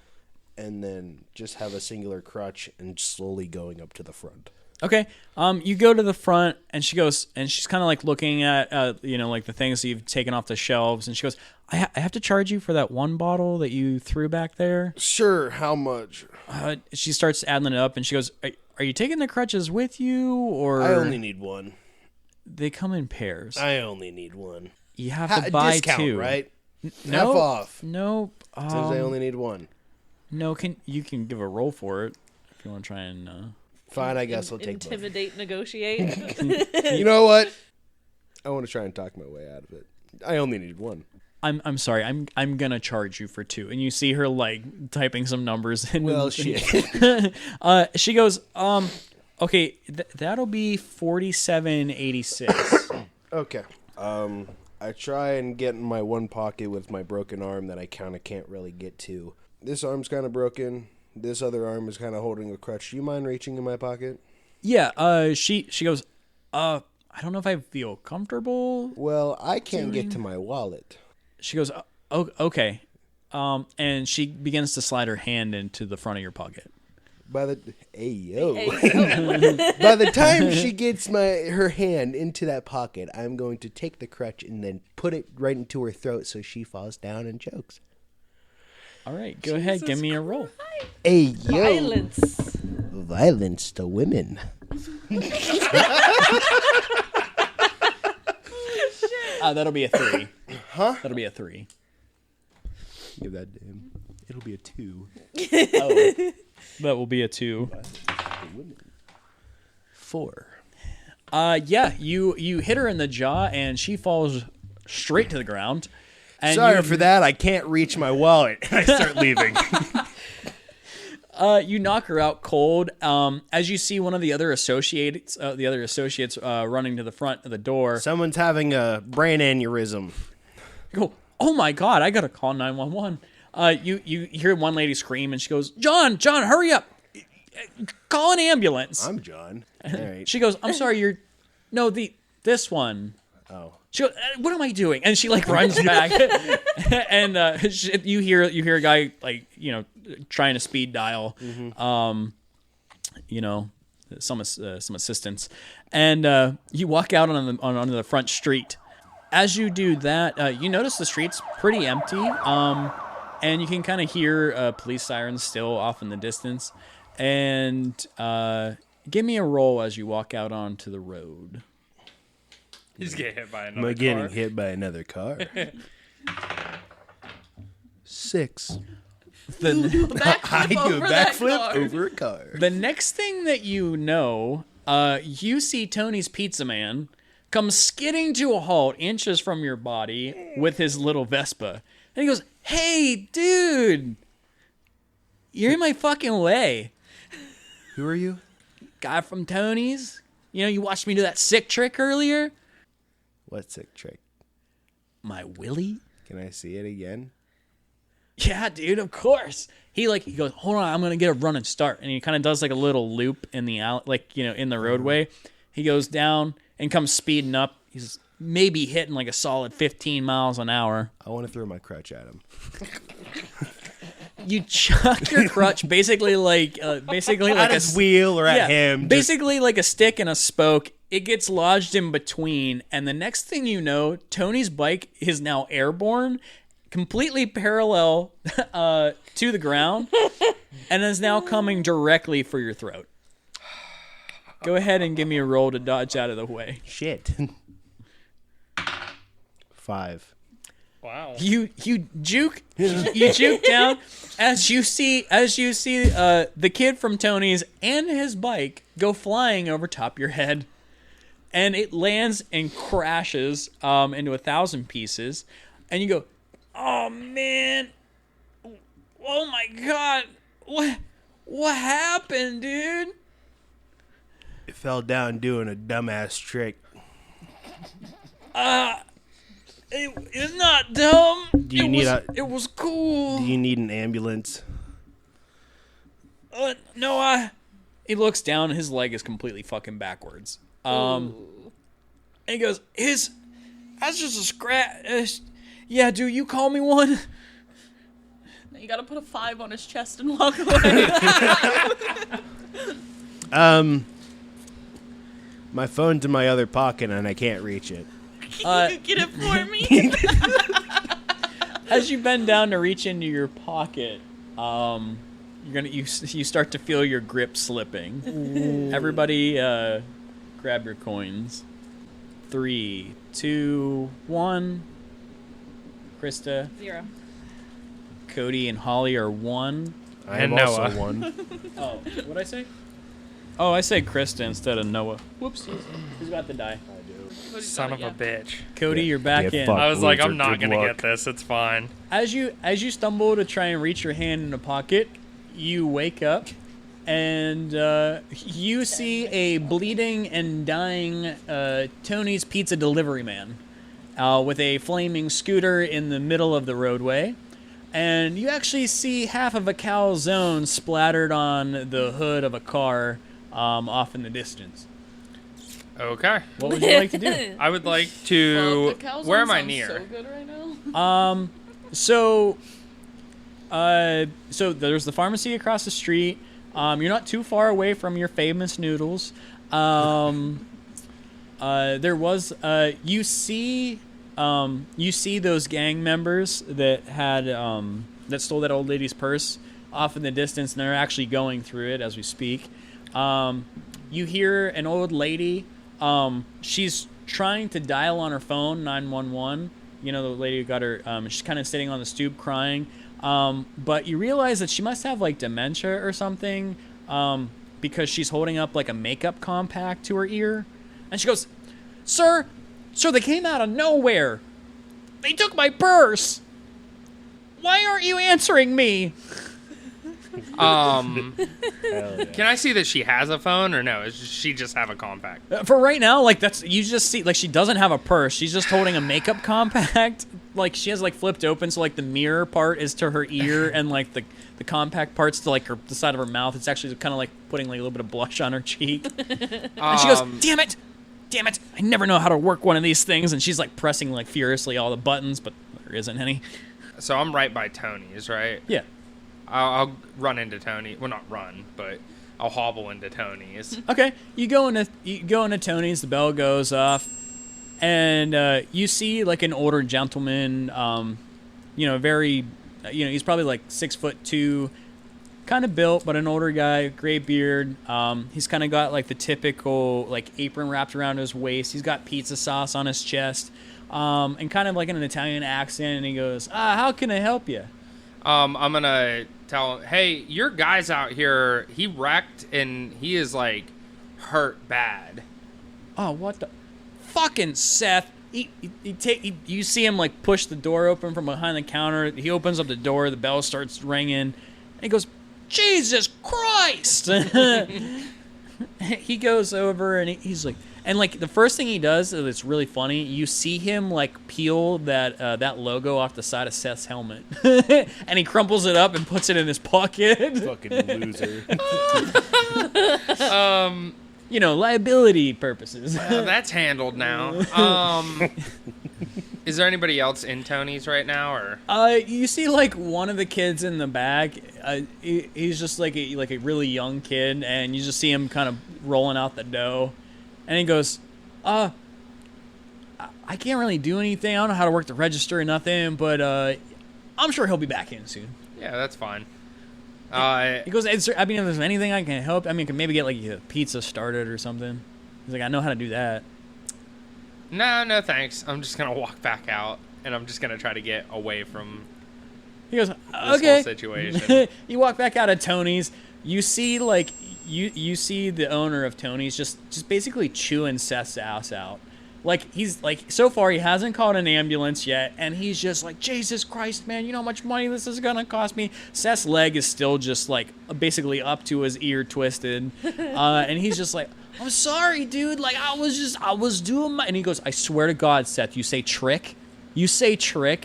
And then just have a singular crutch and slowly going up to the front. Okay. You go to the front, and she goes, and she's kind of like looking at, like the things that you've taken off the shelves, and she goes, I have to charge you for that one bottle that you threw back there. Sure, how much? She starts adding it up, and she goes, are you taking the crutches with you, or? I only need one. They come in pairs. I only need one. You have to buy discount, 2. Right? No, Half off. Nope. Since I only need one. No, you can give a roll for it if you want to try and. Fine, I guess I'll take both. Intimidate, negotiate. You know what? I want to try and talk my way out of it. I only need one. I'm sorry. I'm gonna charge you for 2. And you see her like typing some numbers in. Well, shit. She goes, okay, that'll be $47.86. Okay. I try and get in my one pocket with my broken arm that I kind of can't really get to. This arm's kind of broken. This other arm is kind of holding a crutch. Do you mind reaching in my pocket? Yeah. She goes, I don't know if I feel comfortable. Well, I can't get to my wallet. She goes, oh, okay. And she begins to slide her hand into the front of your pocket. By the by the time she gets her hand into that pocket, I'm going to take the crutch and then put it right into her throat so she falls down and chokes. All right, go ahead, give me a roll. Yo. Violence. Violence to women. That'll be a 3. Huh? That'll be a 3. Give that damn. It'll be a 2. Oh, that will be a 2. 4. Yeah, you hit her in the jaw, and she falls straight to the ground. And Sorry for that. I can't reach my wallet. I start leaving. You knock her out cold. As you see one of the other associates, running to the front of the door. Someone's having a brain aneurysm. You go, oh my God, I gotta call 911. You hear one lady scream, and she goes, John, hurry up, call an ambulance. I'm John. All right. She goes, I'm sorry, this one. Oh, She goes, "What am I doing?" And she like runs back, and you hear a guy like trying to speed dial, some assistance, and you walk out onto the front street. As you do that, you notice the street's pretty empty, and you can kind of hear police sirens still off in the distance. And give me a roll as you walk out onto the road. He's getting hit by another Am I car. getting hit by another car? 6. I do a backflip over a car. The next thing that you know, you see Tony's Pizza Man come skidding to a halt inches from your body with his little Vespa. And he goes, "Hey, dude, you're in my fucking way." Who are you? Guy from Tony's. You watched me do that sick trick earlier. What sick trick? My willy? Can I see it again? Yeah, dude, of course. He goes, "Hold on, I'm gonna get a running start," and he kind of does like a little loop in the alley, in the roadway. He goes down and comes speeding up. He's maybe hitting like a solid 15 miles an hour. I want to throw my crutch at him. You chuck your crutch basically like At his wheel or at him. Basically like a stick and a spoke. It gets lodged in between, and the next thing you know, Tony's bike is now airborne, completely parallel to the ground, and is now coming directly for your throat. Go ahead and give me a roll to dodge out of the way. Shit. 5. Wow. You juke down as you see the kid from Tony's and his bike go flying over top your head, and it lands and crashes into 1,000 pieces, and you go, "Oh man, oh my god, what happened, dude?" It fell down doing a dumbass trick. It's not dumb. It was cool. Do you need an ambulance? No, he looks down and his leg is completely fucking backwards. And he goes, that's just a scratch. Yeah, dude, you call me one? You gotta put a 5 on his chest and walk away. My phone's in my other pocket and I can't reach it. Can you get it for me? As you bend down to reach into your pocket, you start to feel your grip slipping. Everybody, grab your coins. 3, 2, 1. Krista, 0. Cody, and Holly are 1. I And am also Noah. 1. Oh, what'd I say? Oh, I said Krista instead of Noah. Whoopsies. Who's got the die? Son of a bitch. Cody, you're back in. fuck. I was like, Loser, I'm not good gonna luck. get this. It's fine. As you stumble to try and reach your hand in the pocket, you wake up, and you see a bleeding and dying Tony's Pizza delivery man with a flaming scooter in the middle of the roadway. And you actually see half of a calzone splattered on the hood of a car off in the distance. Okay. What would you like to do? I would like Well, to. the calzone Where am I sounds near? So good right now. So there's the pharmacy across the street. You're not too far away from your famous noodles. There was you see those gang members that had that stole that old lady's purse off in the distance, and they're actually going through it as we speak. You hear an old lady. She's trying to dial on her phone 911. The lady who got her. She's kind of sitting on the stoop crying. But you realize that she must have like dementia or something, because she's holding up like a makeup compact to her ear, and she goes, "Sir, they came out of nowhere. They took my purse. Why aren't you answering me?" Can I see that she has a phone or no? Does she just have a compact? For right now, like you just see like she doesn't have a purse. She's just holding a makeup compact. Like she has like flipped open, so like the mirror part is to her ear, and like the compact part's to like the side of her mouth. It's actually kind of like putting like a little bit of blush on her cheek. And she goes, damn it, I never know how to work one of these things. And she's like pressing like furiously all the buttons, but there isn't any. So I'm right by Tony's, right? Yeah. I'll run into Tony. Well, not run, but I'll hobble into Tony's. Okay, you go into Tony's. The bell goes off, and you see like an older gentleman. Very, he's probably like 6'2", kind of built, but an older guy, gray beard. He's kind of got like the typical like apron wrapped around his waist. He's got pizza sauce on his chest, and kind of like in an Italian accent. And he goes, "How can I help you?" I'm gonna tell him, hey, your guy's out here. He wrecked and he is like hurt bad. Oh, what the fucking Seth? You see him like push the door open from behind the counter. He opens up the door. The bell starts ringing, and he goes, "Jesus Christ!" He goes over and he's like, and like the first thing he does that's really funny. You see him like peel that logo off the side of Seth's helmet, and he crumples it up and puts it in his pocket. Fucking loser. Liability purposes. That's handled now. Is there anybody else in Tony's right now, or? You see like one of the kids in the back. He's just like a really young kid, and you just see him kind of rolling out the dough, and he goes, I can't really do anything. I don't know how to work the register or nothing, but I'm sure he'll be back in soon." Yeah, that's fine. He goes, if there's anything I can help, I can maybe get like a pizza started or something. He's like, "I know how to do that." No, thanks. I'm just gonna walk back out, and I'm just gonna try to get away from. He goes, this "Okay." whole situation. You walk back out of Tony's. You see like you see the owner of Tony's just basically chewing Seth's ass out. Like he's like, so far he hasn't called an ambulance yet, and he's just like, "Jesus Christ, man, you know how much money this is gonna cost me?" Seth's leg is still just like basically up to his ear, twisted, and he's just like, "I'm sorry, dude. Like I was doing my." And he goes, "I swear to God, Seth, you say trick,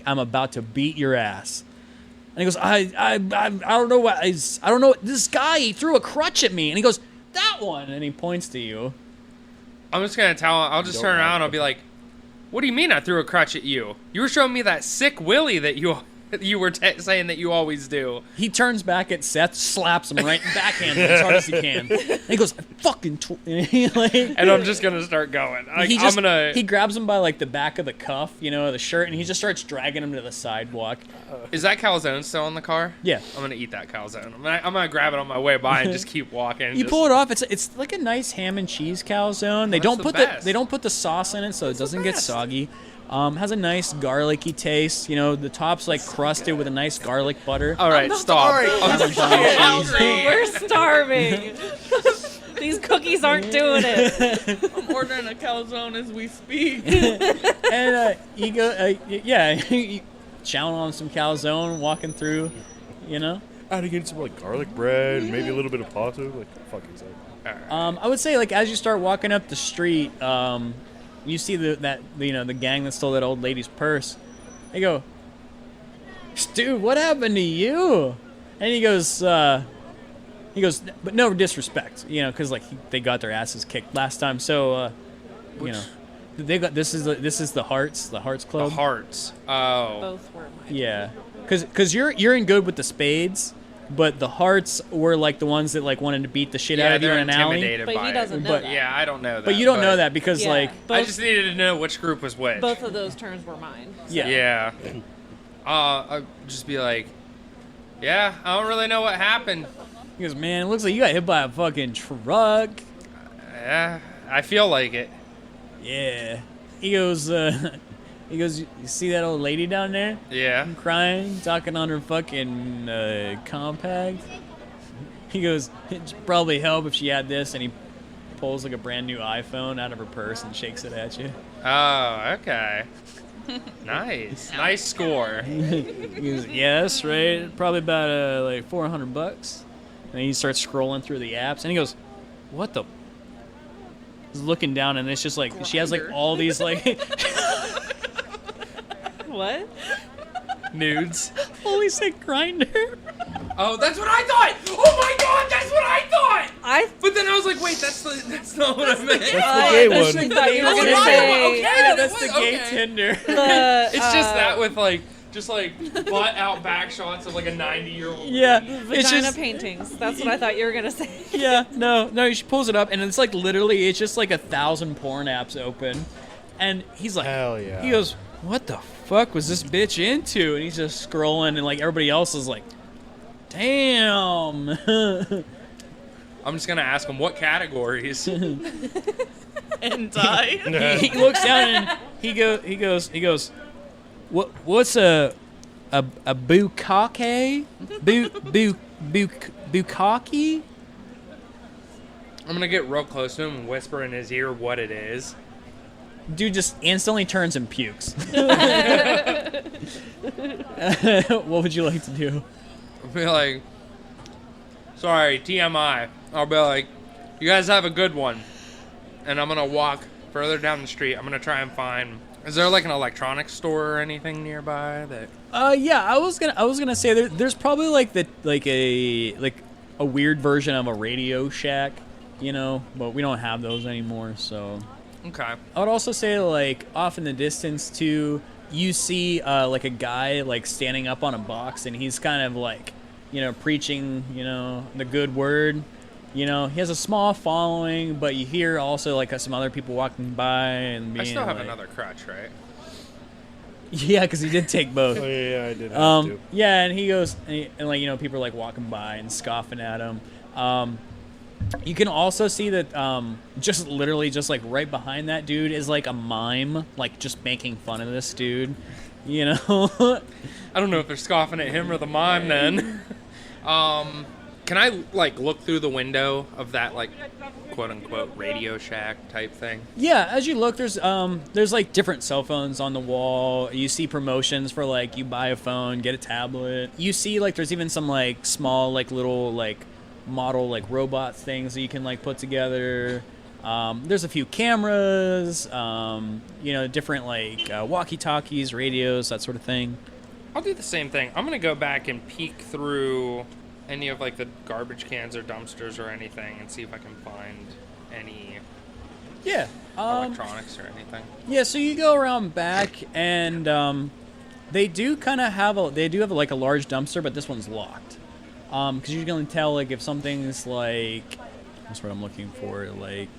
I'm about to beat your ass." And he goes, I don't know what I don't know. This guy, he threw a crutch at me, and he goes, "That one," and he points to you. I'm just gonna tell him. I'll just turn around and I'll be like, "What do you mean I threw a crutch at you? You were showing me that sick willy that you were saying that you always do." He turns back at Seth, slaps him right backhand as hard as he can. And he goes, And I'm just gonna start going. He grabs him by like the back of the cuff, the shirt, and he just starts dragging him to the sidewalk. Is that calzone still in the car? Yeah. I'm gonna eat that calzone. I'm gonna grab it on my way by and just keep walking. You pull it off. It's like a nice ham and cheese calzone. They don't put the sauce in it, so it doesn't get soggy. Has a nice garlicky taste. The top's like crusted with a nice garlic butter. All right, stop. We're starving. These cookies aren't doing it. I'm ordering a calzone as we speak. And you go, chowing on some calzone, walking through, I'd get some like garlic bread, maybe a little bit of pasta. Like, fucking sick. I would say like as you start walking up the street, you see the gang that stole that old lady's purse. They go, "Dude, what happened to you?" And he goes, "But no disrespect, because like they got their asses kicked last time. So, they got this is the Hearts Club. The Hearts. Oh. Both were mine. Yeah, because you're in good with the Spades, but the Hearts were like the ones that like wanted to beat the shit out of you in an alley. But he doesn't know that. Yeah, I don't know that. But you don't know that because Yeah. I just needed to know which group was which. Both of those turns were mine. Yeah. Yeah. I'll just be like, "Yeah, I don't really know what happened." He goes, "Man, it looks like you got hit by a fucking truck." Yeah, I feel like it. Yeah. He goes, "You see that old lady down there? Yeah. Crying, talking on her fucking compact?" He goes, "It'd probably help if she had this," and he pulls like a brand new iPhone out of her purse and shakes it at you. Oh, okay. Nice score. He goes, "Yeah, that's right. Probably about like $400. And he starts scrolling through the apps, and he goes, "What the?" He's looking down, and it's just like she has like all these like What? Nudes. holy sick grinder. Oh, that's what I thought! Oh my god, that's what I thought! But then I was like, wait, that's not what I meant. That's the gay one. actually thought you were gonna Oh, say okay, Yeah, that's what? the gay Okay. Tinder. the. It's just that with just butt out back shots of like a 90-year-old. Yeah, Vagina it's just paintings. That's what I thought you were gonna say. yeah, no. She pulls it up, and it's like literally, it's just like 1,000 porn apps open, and he's like, Hell yeah. He goes, "What the fuck was this bitch into?" And he's just scrolling, and like everybody else is like, "Damn." I'm just gonna ask him what categories. And die. He looks down and he goes, what's a bukkake? Bukkake? I'm gonna get real close to him and whisper in his ear what it is. Dude just instantly turns and pukes. What would you like to do? I'll be like, sorry, TMI. I'll be like, you guys have a good one. And I'm gonna walk further down the street. I'm gonna try and find. Is there like an electronics store or anything nearby that? Yeah, I was gonna say there's probably like a weird version of a Radio Shack, but we don't have those anymore. So Okay. I would also say like off in the distance too, you see like a guy like standing up on a box, and he's kind of like preaching the good word. He has a small following, but you hear also like some other people walking by and being I still have like, another crutch, right? Yeah, because he did take both. Oh, yeah, I did have to. Yeah, and he goes, and people are like walking by and scoffing at him. You can also see that just literally just like right behind that dude is like a mime, like just making fun of this dude. I don't know if they're scoffing at him or the mime then. Can I like look through the window of that like quote unquote Radio Shack type thing? Yeah, as you look, there's like different cell phones on the wall. You see promotions for like you buy a phone, get a tablet. You see like there's even some like small like little like model like robot things that you can like put together. There's a few cameras, different like walkie-talkies, radios, that sort of thing. I'll do the same thing. I'm gonna go back and peek through any of like the garbage cans or dumpsters or anything and see if I can find any Yeah. electronics or anything. Yeah, so you go around back, and they do have like a large dumpster, but this one's locked. Because you can only tell like if something's like, what's what I'm looking for, like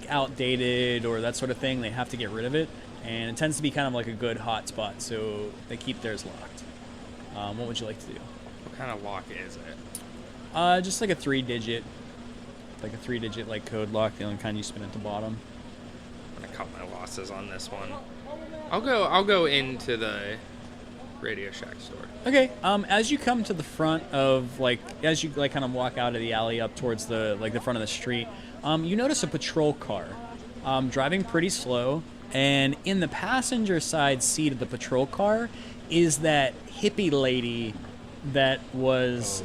outdated or that sort of thing. They have to get rid of it, and it tends to be kind of like a good hot spot, so they keep theirs locked. What would you like to do? What kind of lock is it? Just like a 3-digit like code lock, the only kind you spin at the bottom. I'm gonna cut my losses on this one. I'll go into the Radio Shack store. Okay. As you come to the front of as you kind of walk out of the alley up towards the front of the street, you notice a patrol car, driving pretty slow, and in the passenger side seat of the patrol car is that hippie lady that was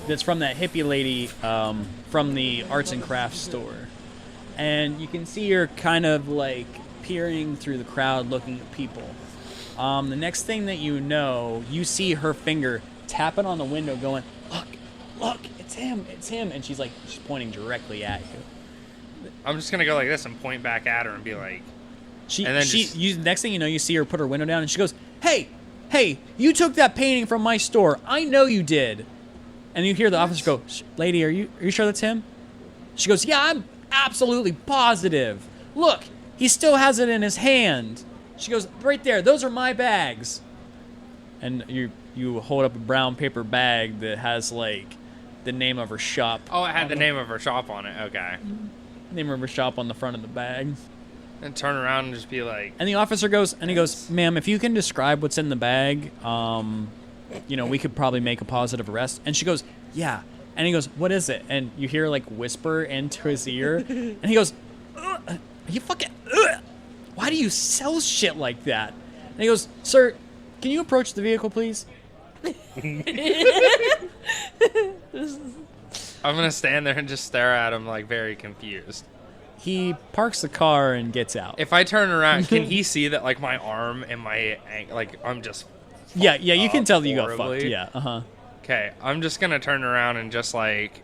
that's from that hippie lady from the arts and crafts store, and you can see her kind of like peering through the crowd looking at people. The next thing that you see her finger tapping on the window going, look, it's him, and she's pointing directly at you. I'm just gonna go like this and point back at her and be like, Next thing you know, you see her put her window down, and she goes, hey, you took that painting from my store. I know you did. And you hear the officer go, lady, are you sure that's him? She goes, yeah, I'm absolutely positive. Look, he still has it in his hand. She goes, right there, those are my bags. And you hold up a brown paper bag that has like the name of her shop. oh, it had the name of her shop on it. Okay. Name of her shop on the front of the bag. And turn around and just be like, And the officer goes, ma'am, if you can describe what's in the bag, we could probably make a positive arrest. And she goes, yeah. And he goes, what is it? And you hear like whisper into his ear. And he goes, you fucking, why do you sell shit like that? And he goes, sir, can you approach the vehicle, please? I'm gonna stand there and just stare at him like very confused. He parks the car and gets out. If I turn around, can he see that like my arm and my like I'm just Yeah, you can tell that you got horribly? fucked. Yeah, Okay, I'm just gonna turn around and just like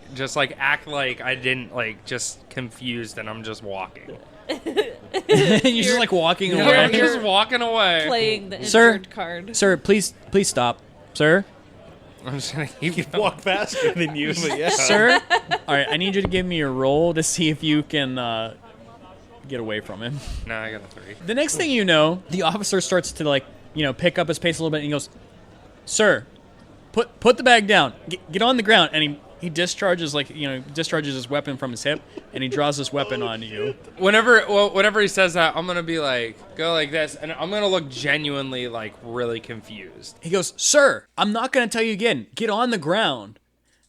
act like I didn't like just confused and I'm just walking. You're just like walking I'm away. just walking away. Playing the Sir? injured card. Sir, please stop. Sir? I'm just gonna keep going. Walk faster than you, but yeah. Sir? All right, I need you to give me a roll to see if you can get away from him. No, I got a 3. The next thing you know, the officer starts to like, pick up his pace a little bit, and he goes, "Sir, put the bag down. Get on the ground." And he discharges discharges his weapon from his hip, and he draws this weapon on you. Whenever he says that, I'm gonna be like, go like this, and I'm gonna look genuinely like really confused. He goes, "Sir, I'm not gonna tell you again. Get on the ground."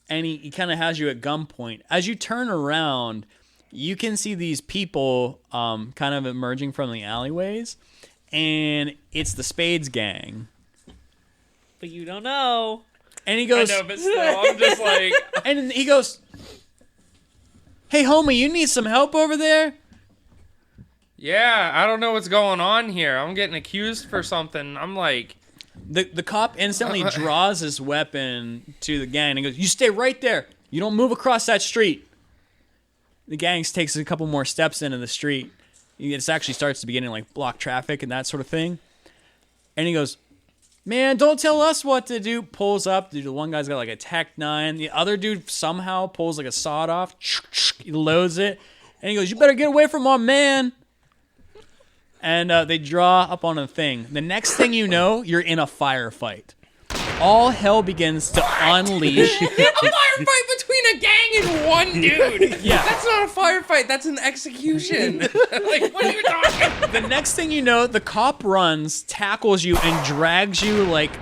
And he kind of has you at gunpoint. As you turn around, you can see these people kind of emerging from the alleyways, and it's the Spades gang. But you don't know. And he goes, I know, but still, I'm just like, and he goes, "Hey, homie, you need some help over there?" yeah, I don't know what's going on here. I'm getting accused for something. I'm like, The cop instantly draws his weapon to the gang and goes, "You stay right there. You don't move across that street." The gang takes a couple more steps into the street. It actually starts to begin to like block traffic and that sort of thing. And he goes, "Man, don't tell us what to do." Pulls up. Dude, the one guy's got like a Tech-9. The other dude somehow pulls like a sawed-off. He loads it. And he goes, "You better get away from my man." And they draw up on a thing. The next thing you know, you're in a firefight. All hell begins to unleash. a firefight between a gang and one dude. Yeah. That's not a firefight. That's an execution. Like, what are you talking? The next thing you know, the cop runs, tackles you, and drags you like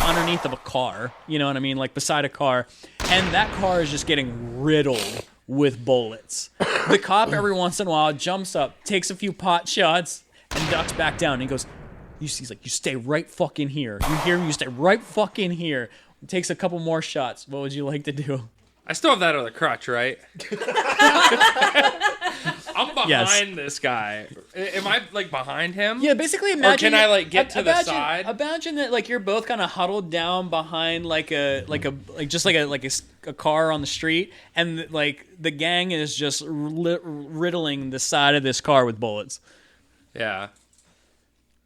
underneath of a car. You know what I mean? Like beside a car. And that car is just getting riddled with bullets. The cop every once in a while jumps up, takes a few pot shots, and ducks back down. And he goes, he's like, "You stay right fucking here. You hear me? You stay right fucking here." Takes a couple more shots. What would you like to do? I still have that other crutch, right? I'm behind this guy. Am I like behind him? Yeah, basically imagine. Or can I like get to the side? Imagine that like you're both kind of huddled down behind like a car on the street, and like the gang is just riddling the side of this car with bullets. Yeah.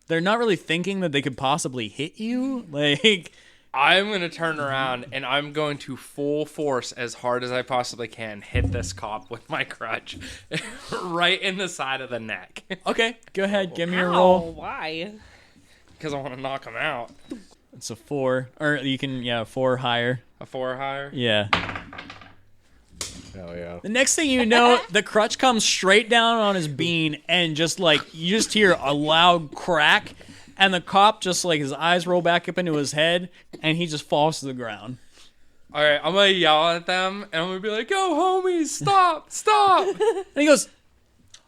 They're not really thinking that they could possibly hit you. Like, I'm going to turn around and I'm going to full force as hard as I possibly can hit this cop with my crutch right in the side of the neck. okay, go ahead, give me a Oh, roll. why? Because I want to knock him out. It's a 4, or you can 4 or higher. A 4 higher? Yeah. Hell yeah. The next thing you know, the crutch comes straight down on his bean, and just like you just hear a loud crack, and the cop just like his eyes roll back up into his head, and he just falls to the ground. All right, I'm going to yell at them, and I'm going to be like, "Yo, homies, stop, stop." And he goes,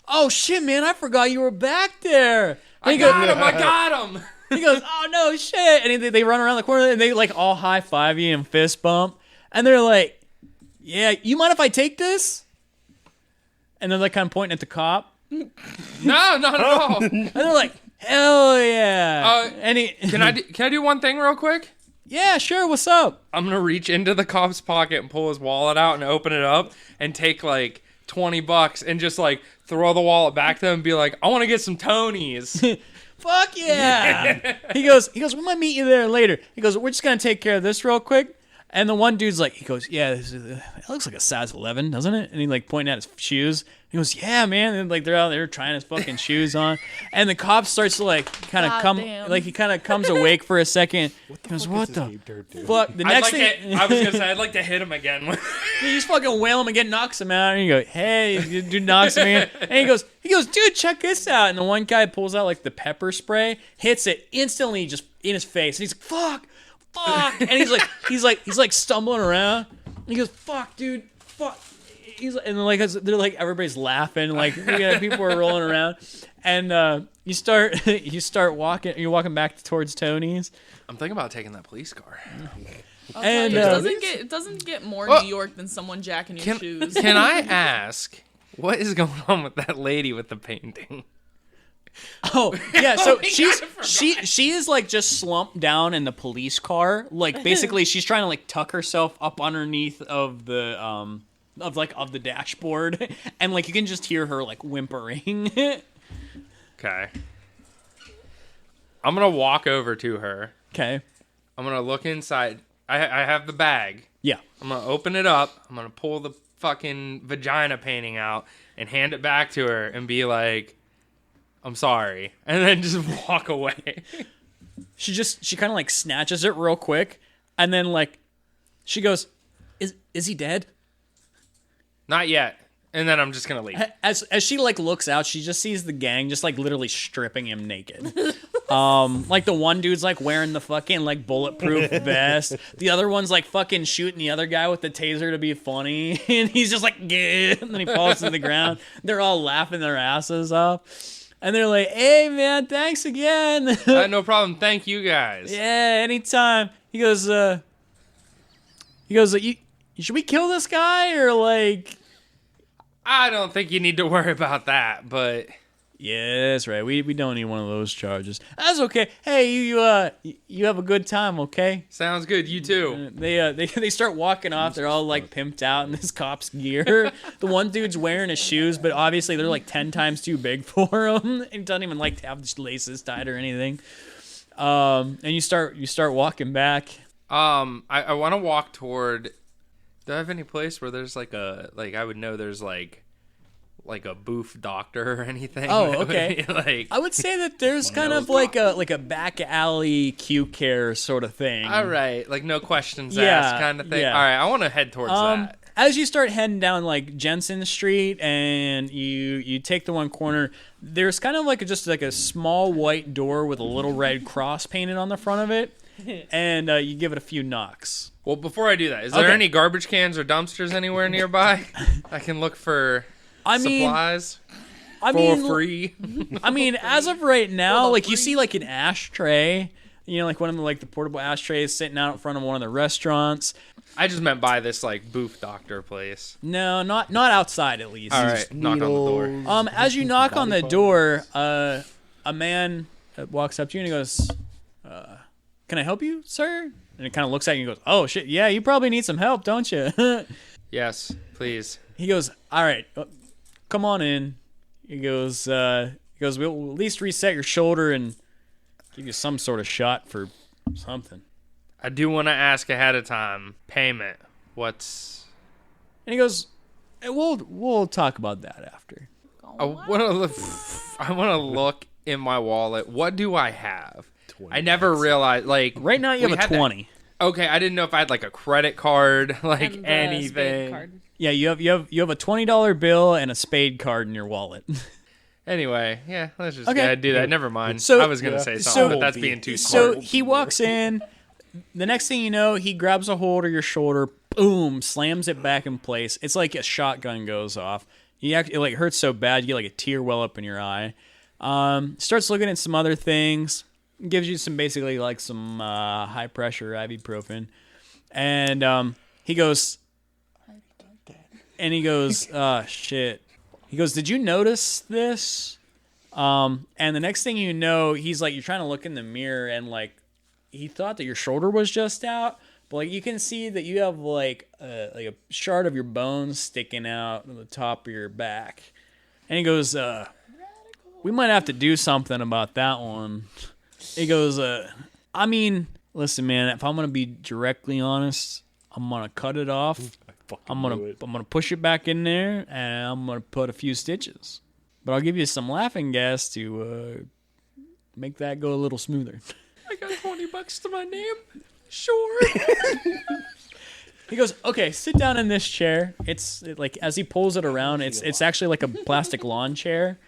"Oh shit, man, I forgot you were back there." And I got him. He goes, "Oh no shit!" And they run around the corner, and they like all high five you and fist bump, and they're like, "Yeah, you mind if I take this?" And they're like kind of pointing at the cop. No, not at all. And they're like, "Hell yeah!" Can I do one thing real quick? Yeah, sure. What's up? I'm gonna reach into the cop's pocket and pull his wallet out and open it up and take like $20 and just like throw the wallet back to him and be like, "I want to get some Tonys." Fuck yeah! He goes, "We might meet you there later." He goes, "We're just gonna take care of this real quick." And the one dude's like, he goes, "Yeah, it looks like a size 11, doesn't it?" And he like pointing at his shoes. He goes, "Yeah, man." And like they're out there trying his fucking shoes on. And the cop starts to like kind of come, damn. like he kind of comes awake for a second. He goes, "What the fuck?" The next thing, I was gonna say I'd like to hit him again. he just fucking wail him again, knocks him out. And you go, "Hey," dude knocks him in. And he goes, "Dude, check this out." And the one guy pulls out like the pepper spray, hits it instantly just in his face. And he's like, "Fuck." And he's like stumbling around. And he goes, "Fuck, dude, fuck." He's like, and like they're like everybody's laughing, like people are rolling around, and you start walking. You're walking back towards Tony's. I'm thinking about taking that police car. And It doesn't get more New York than someone jacking your shoes. Can I ask what is going on with that lady with the painting? Oh yeah, so my God, I she is like just slumped down in the police car. Like basically, she's trying to like tuck herself up underneath of the of the dashboard, and like you can just hear her like whimpering. Okay. I'm gonna walk over to her. Okay. I'm gonna look inside. I have the bag. Yeah. I'm gonna open it up. I'm gonna pull the fucking vagina painting out and hand it back to her and be like, I'm sorry. And then just walk away. She kind of like snatches it real quick, and then like she goes, "Is he dead?" Not yet. And then I'm just gonna leave. As she like looks out, she just sees the gang just like literally stripping him naked. Like the one dude's like wearing the fucking like bulletproof vest. The other one's like fucking shooting the other guy with the taser to be funny, and he's just like, "Gah," and then he falls to the ground. They're all laughing their asses off, and they're like, "Hey man, thanks again." No problem. Thank you guys. Yeah, anytime. He goes, should we kill this guy or like? I don't think you need to worry about that, but Yeah, that's right. We don't need one of those charges. That's okay. Hey, you have a good time, okay? sounds good. You too. They start walking off. They're all like pimped out in this cop's gear. The one dude's wearing his shoes, but obviously they're like 10 times too big for him. He doesn't even like to have the laces tied or anything. And you start walking back. I want to walk toward. Do I have any place where there's like I would know there's like a booth doctor or anything? Oh, that would okay. be, like, I would say that there's kind of like a back alley Q care sort of thing. all right, like no questions Yeah, asked kind of thing. yeah. All right, I want to head towards that. As you start heading down like Jensen Street and you take the one corner, there's kind of like just like a small white door with a little red cross painted on the front of it, and you give it a few knocks. Well, before I do that, is there Okay. any garbage cans or dumpsters anywhere nearby? I can look for supplies for free. I mean, as of right now, like you see like an ashtray, like one of the like the portable ashtrays sitting out in front of one of the restaurants. I just meant by this like booth doctor place. No, not outside at least. All right, knock on the door. As you knock on the door, a man walks up to you and he goes, "Can I help you, sir?" And he kind of looks at you and goes, "Oh shit, yeah, you probably need some help, don't you?" Yes, please. He goes, "All right, come on in." He goes, "We'll at least reset your shoulder and give you some sort of shot for something." I do want to ask ahead of time. Payment. What's? And he goes, "Hey, we'll talk about that after." I want to look in my wallet. What do I have? I never realized. Like Right now, you we have a had that- 20. Okay, I didn't know if I had like a credit card, like And the spade anything. card. Yeah, you have a $20 bill and a spade card in your wallet. Anyway, yeah, let's just Okay. go ahead and do that. Never mind. So- I was gonna say something, but that's being too So smart. he walks in. The next thing you know, he grabs a hold of your shoulder, boom, slams it back in place. It's like a shotgun goes off. It like hurts so bad, you get like a tear well up in your eye. Starts looking at some other things. Gives you some basically like some high pressure ibuprofen, and he goes, shit. He goes, "Did you notice this?" And the next thing you know, he's like, you're trying to look in the mirror, and like, he thought that your shoulder was just out, but like you can see that you have like a shard of your bones sticking out on the top of your back. And he goes, "We might have to do something about that one." He goes, "I mean, listen, man. If I'm gonna be directly honest, I'm gonna cut it off. I'm gonna push it back in there, and I'm gonna put a few stitches. But I'll give you some laughing gas to make that go a little smoother." I got $20 to my name. Sure. He goes, "Okay, sit down in this chair." It's like as he pulls it around, it's actually like a plastic lawn chair.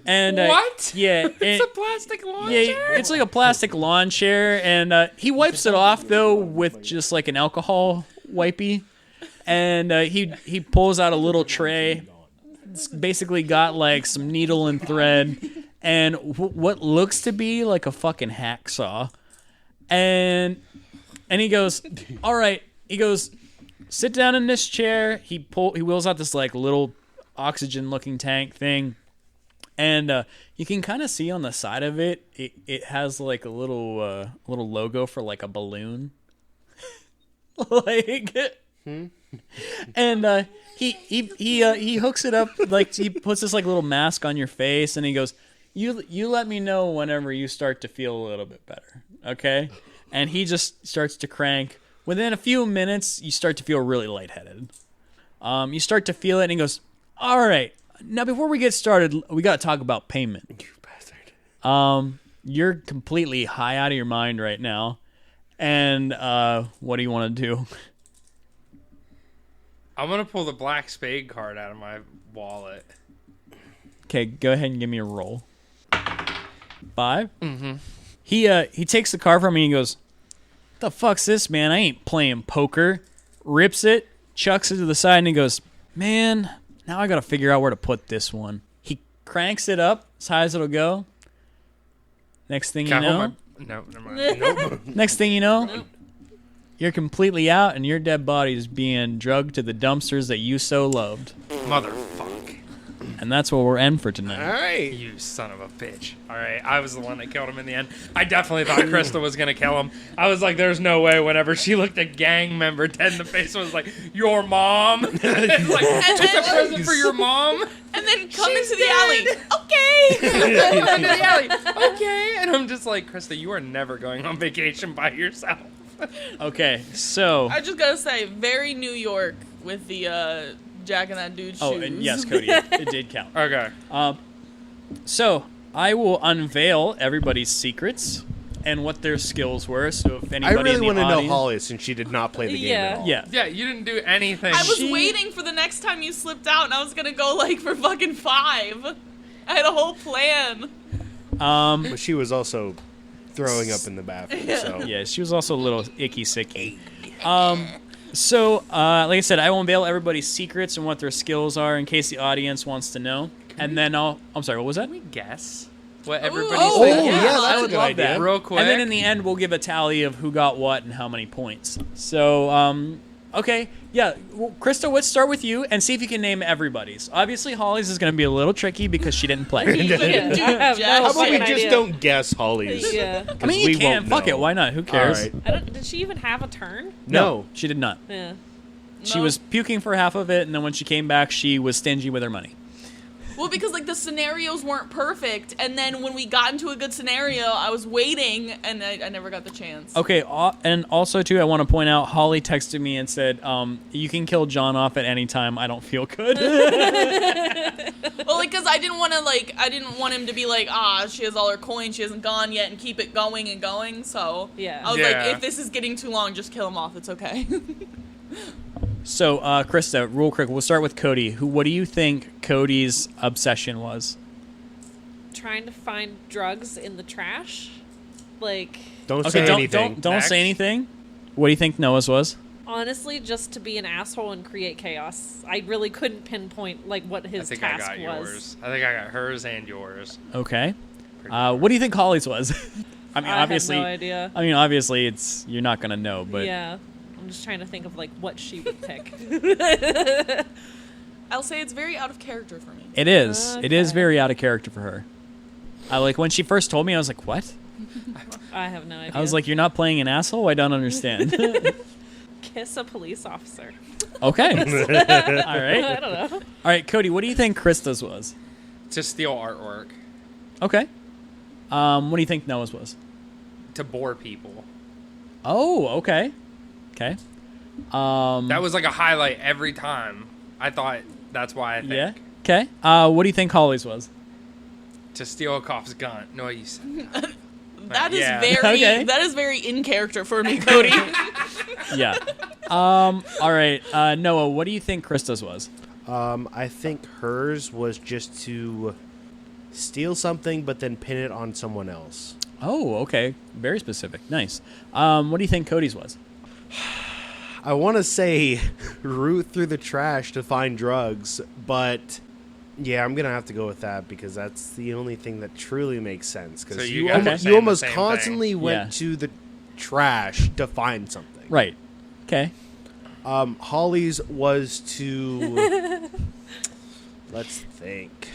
And What? Yeah, It's a plastic lawn yeah, chair? it's like a plastic lawn chair, and he wipes it off though with just like an alcohol wipey, and he pulls out a little tray. It's basically got like some needle and thread, and what looks to be like a fucking hacksaw, and he goes, "All right," he goes, "sit down in this chair." He wheels out this like little oxygen looking tank thing. And you can kind of see on the side of it, it has like a little logo for like a balloon. Like, and he hooks it up, like he puts this like little mask on your face, and he goes, "You let me know whenever you start to feel a little bit better, okay?" And he just starts to crank. Within a few minutes, you start to feel really lightheaded. You start to feel it, and he goes, "All right, now before we get started, we got to talk about payment." You bastard. You're completely high out of your mind right now. And what do you want to do? I'm going to pull the black spade card out of my wallet. Okay, go ahead and give me a roll. 5? Mm-hmm. He takes the card from me and he goes, "The fuck's this, man? I ain't playing poker." Rips it, chucks it to the side, and he goes, "Man, now I got to figure out where to put this one." He cranks it up as high as it'll go. Next thing you know... No, never mind. Nope. Next thing you know, you're completely out and your dead body is being drugged to the dumpsters that you so loved. Motherfuck. And that's what we're in for tonight. All right. You son of a bitch. All right, I was the one that killed him in the end. I definitely thought Krista was going to kill him. I was like, there's no way. Whenever she looked at gang member Ted in the face, I was like, "Your mom?" Like, it's a present for your mom? And then come into the alley. Okay. Into the alley. Okay. And I'm just like, Krista, you are never going on vacation by yourself. Okay, so... I just gotta say, very New York with the jacking that dude's shoes. Oh, and yes, Cody, it did count. Okay. So, I will unveil everybody's secrets and what their skills were, so if I anybody really in the want to know audience... Holly since she did not play the game Yeah. at all. Yeah. Yeah, you didn't do anything. I was waiting for the next time you slipped out, and I was gonna go like for fucking 5. I had a whole plan. But she was also throwing up in the bathroom, so... Yeah, she was also a little icky-sicky. So, like I said, I will unveil everybody's secrets and what their skills are in case the audience wants to know. And then I'm sorry, what was that? Can we guess what everybody's Oh, thinking? yeah, that's I a would good love idea. that. Real quick. And then in the end, we'll give a tally of who got what and how many points. So, okay. Yeah, well, Krista, let's start with you and see if you can name everybody's. Obviously, Holly's is going to be a little tricky because she didn't play. You couldn't do I have jack no How about we fucking shit. just idea. don't guess Holly's? Yeah. I mean, you we can. won't Fuck know. it. Why not? Who cares? All right. Did she even have a turn? No. She did not. Yeah. She No. was puking for half of it, and then when she came back, she was stingy with her money. Well, because like the scenarios weren't perfect, and then when we got into a good scenario, I was waiting, and I never got the chance. Okay, and also, too, I want to point out, Holly texted me and said, "You can kill John off at any time. I don't feel good." Well, like, because I didn't want him to be like, she has all her coins, she hasn't gone yet, and keep it going and going. So Yeah. I was Yeah. like, if this is getting too long, just kill him off. It's okay. So, Krista, real quick, we'll start with Cody. What do you think Cody's obsession was? Trying to find drugs in the trash. Like, Don't Okay, say anything. don't Next. say anything. What do you think Noah's was? honestly, just to be an asshole and create chaos. I really couldn't pinpoint, like, what I his think I task got was. yours. I think I got hers and yours. Okay. What do you think Holly's was? I mean, I obviously, have no idea. I mean, obviously, you're not gonna know, but Yeah. I'm just trying to think of, like, what she would pick. I'll say it's very out of character for me. it is. It is Okay. very out of character for her. Like when she first told me, I was like, "What?" I have no idea. I was like, "You're not playing an asshole? I don't understand." Kiss a police officer. Okay. All right. I don't know. All right, Cody. What do you think Krista's was? To steal artwork. Okay. What do you think Noah's was? To bore people. Oh, okay. Okay. That was like a highlight every time. I thought that's why I think. Yeah. Okay. What do you think Holly's was? To steal a cop's gun. No, you said that. That is Yeah. very Okay. that is very in character for me, Cody. Yeah. All right. Noah, what do you think Krista's was? I think hers was just to steal something, but then pin it on someone else. Oh, okay. Very specific. Nice. What do you think Cody's was? I want to say root through the trash to find drugs, but yeah, I'm gonna have to go with that because that's the only thing that truly makes sense. So Because you you, guys are Okay. saying the almost same constantly thing. went Yeah. to the trash to find something. Right. Okay. Holly's was to let's think.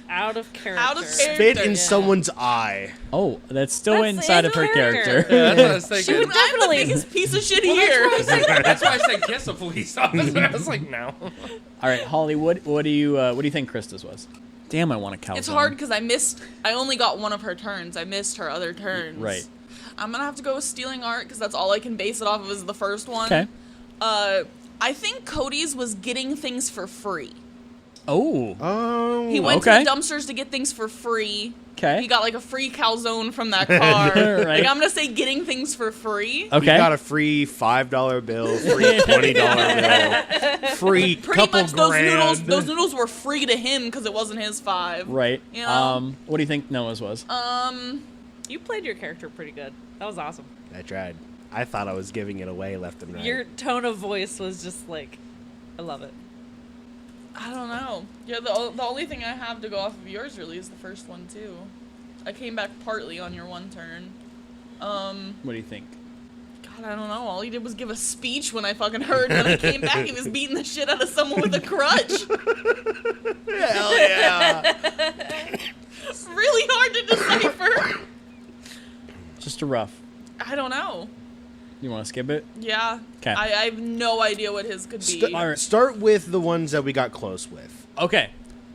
Out of character. Out of Spit character. in Yeah. someone eye. Oh, that's still That's inside in of her character. character. Yeah, that's what I was She thinking. would definitely. I'm the biggest piece of shit Well, here. that's why I said kiss a police officer. I was like, no. All right, Holly, what do you think Krista's was? Damn, I want a calzone. It's hard because I only got one of her turns. I missed her other turns. Right. I'm gonna have to go with stealing art because that's all I can base it off of is the first one. Okay. I think Cody's was getting things for free. Oh. Oh. He went okay. to the dumpsters to get things for free. Okay. He got like a free calzone from that car. Right. Like I'm gonna say getting things for free. Okay. You got a free $5 bill, free $20 bill, free Pretty couple much those grand. noodles were free to him because it wasn't his $5. Right. You know? What do you think Noah's was? You played your character pretty good. That was awesome. I tried. I thought I was giving it away left and right. Your tone of voice was just like, I love it. I don't know. Yeah, the only thing I have to go off of yours really is the first one too. I came back partly on your one turn. What do you think? God, I don't know. All he did was give a speech when I fucking heard. When I came back, he was beating the shit out of someone with a crutch. Hell yeah! It's really hard to decipher. Just a rough. I don't know. You want to skip it? Yeah. 'Kay. I have no idea what his could be. Start with the ones that we got close with. Okay.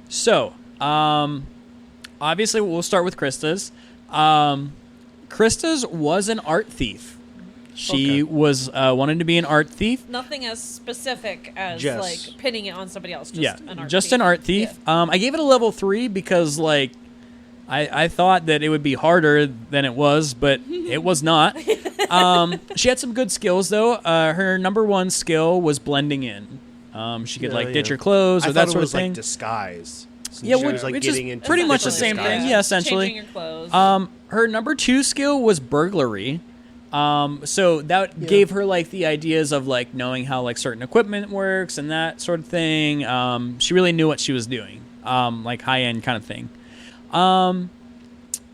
So, obviously we'll start with Krista's. Krista's was an art thief. She was wanted to be an art thief. Nothing as specific as Just- like pinning it on somebody else. Just Yeah, an art just thief. an art thief. I gave it a level 3 because like I thought that it would be harder than it was, but it was not. She had some good skills though. Her number 1 skill was blending in. She could like ditch her clothes or I that thought sort it was of thing. like disguise. So Yeah, she which was like is getting into pretty much the different same thing. disguises. Yeah, essentially. Changing your clothes. Her number 2 skill was burglary. So that gave her like the ideas of like knowing how like certain equipment works and that sort of thing. She really knew what she was doing, like high end kind of thing.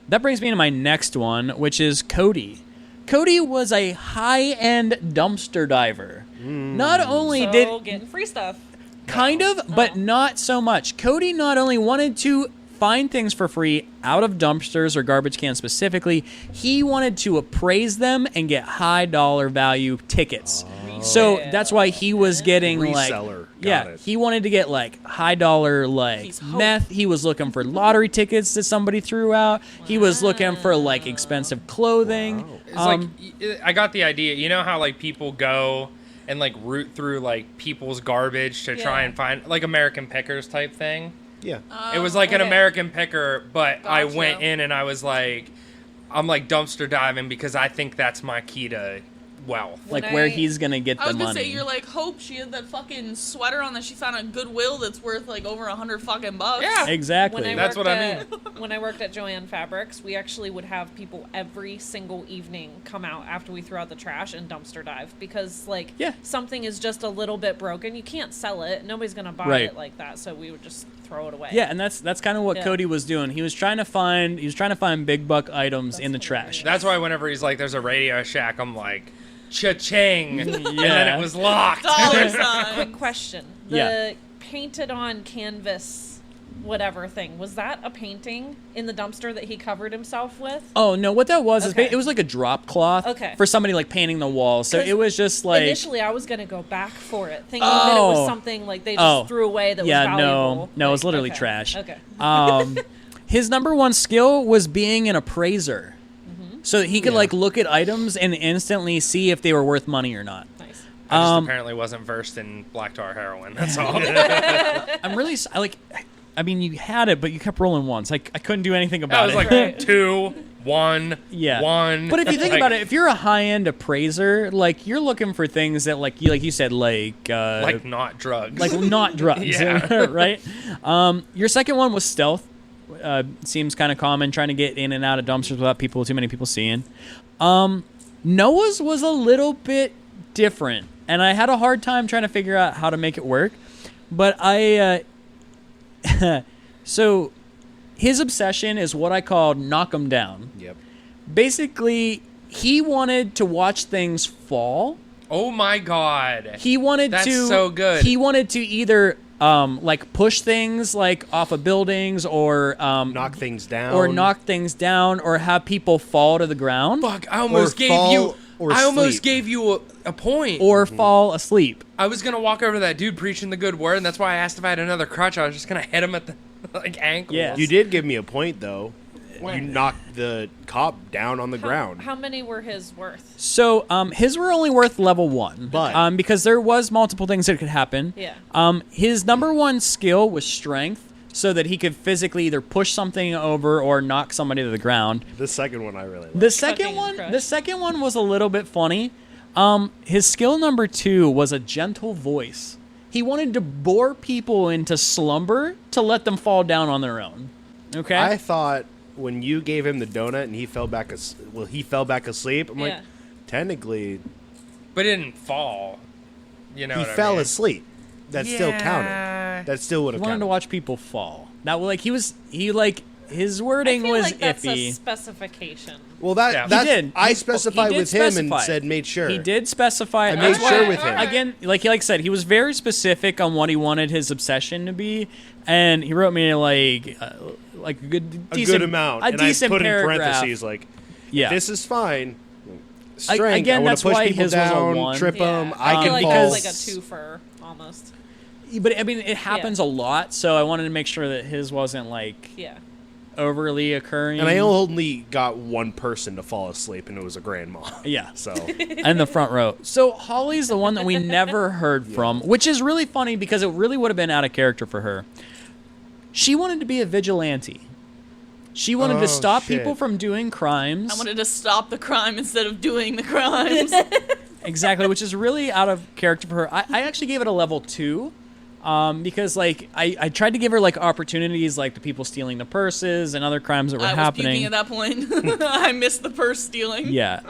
That brings me to my next one, which is Cody. Cody was a high end dumpster diver. Not only so did getting free stuff. kind of, but not so much. Cody not only wanted to find things for free out of dumpsters or garbage cans specifically, he wanted to appraise them and get high dollar value tickets. So that's why he was getting Reseller. Got it. he wanted to get like high dollar like He's hope. meth. He was looking for lottery tickets that somebody threw out. He was looking for like expensive clothing. It's like I got the idea. You know how like people go and like root through like people's garbage to try Yeah. and find like American Pickers type thing. Yeah. It was like an okay. American Picker, but I Gotcha. went in and I was like, I'm like dumpster diving because I think that's my key to wealth. like When where I- he's gonna get I the was gonna money. say you're like Hope. She had that fucking sweater on that she found at Goodwill that's worth like over $100 fucking bucks. Yeah. Exactly. When I That's worked what I at, when I worked at Joanne Fabrics, we actually would have people every single evening come out after we threw out the trash and dumpster dive because, like, Yeah. something is just a little bit broken. You can't sell it. Nobody's gonna buy Right. it like that. So we would just throw it away. Yeah, and that's kind of what Yeah. Cody was doing. He was trying to find big buck items in the trash. That's why whenever he's like, there's a Radio Shack, I'm like, cha-ching. And then Yeah. it was locked. Dollar sign. Quick question: the Yeah. painted on canvas, whatever thing, was that a painting in the dumpster that he covered himself with? Oh no, what that was is Okay. it was like a drop cloth Okay. for somebody like painting the wall. So 'Cause it was just like Initially, I was gonna go back for it, thinking that it Oh. was something like they just Oh. threw away that Yeah, was no. valuable. No, it was Like, literally okay. trash. Okay. His number 1 skill was being an appraiser. Mm-hmm. So that he could like look at items and instantly see if they were worth money or not. Nice. I just apparently wasn't versed in black tar heroin. That's all. I'm really I mean, you had it, but you kept rolling once. I couldn't do anything I about was it. like Right. 2, 1, Yeah. 1. But if you think Like- about it, if you're a high-end appraiser, like you're looking for things that, like you said, like not drugs. not drugs, Yeah. right? Your second one was stealth. Seems kind of common, trying to get in and out of dumpsters without too many people seeing. Noah's was a little bit different, and I had a hard time trying to figure out how to make it work. But so his obsession is what I called knock 'em down. Yep. Basically, he wanted to watch things fall. oh my god. He wanted That's to. so good. He wanted to either like push things like off of buildings or Knock things down. or have people fall to the ground Fuck! I almost gave fall you. or I almost sleep. gave you a point. or fall asleep. I was gonna walk over to that dude preaching the good word, and that's why I asked if I had another crutch. I was just gonna hit him at the ankle. Yeah. You did give me a point, though. When? You knocked the cop down on the ground. How many were his worth? So his were only worth level 1, But- because there was multiple things that could happen. Yeah. His number 1 skill was strength, so that he could physically either push something over or knock somebody to the ground. The second one I really liked. The second Fucking one, crush. the second one was a little bit funny. His skill number 2 was a gentle voice. He wanted to bore people into slumber to let them fall down on their own. Okay. I thought when you gave him the donut and he fell back asleep, I'm like, Yeah. technically, But it didn't fall. You know he what I fell mean? asleep. That still Yeah. counted. That still would He have wanted counted. to watch people fall. That his I wording feel was like that's a iffy. specification. Well, that Yeah. He that's, did. I He specified did with him and specify. said made sure. He did specify. I That's made why- sure with him. Again, like I said, he was very specific on what he wanted his obsession to be, and he wrote me like a good, decent, a good amount. a And decent I put paragraph. in parentheses like, Yeah, this is fine. Strength. again, I want that's to push why people his was a down, 1. trip them. Yeah. I feel can like fall. it's like a twofer almost. but I mean, it happens a lot, so I wanted to make sure that his wasn't like Yeah. overly occurring. And I only got one person to fall asleep, and it was a grandma. Yeah. So in the front row. So Holly's the one that we never heard from, which is really funny because it really would have been out of character for her. She wanted to be a vigilante. She wanted to Oh, stop shit. people from doing crimes. I wanted to stop the crime instead of doing the crimes. Exactly, which is really out of character for her. I actually gave it a level 2. Because like I tried to give her like opportunities, like the people stealing the purses and other crimes that were I was happening. puking at that point. I missed the purse stealing. Yeah.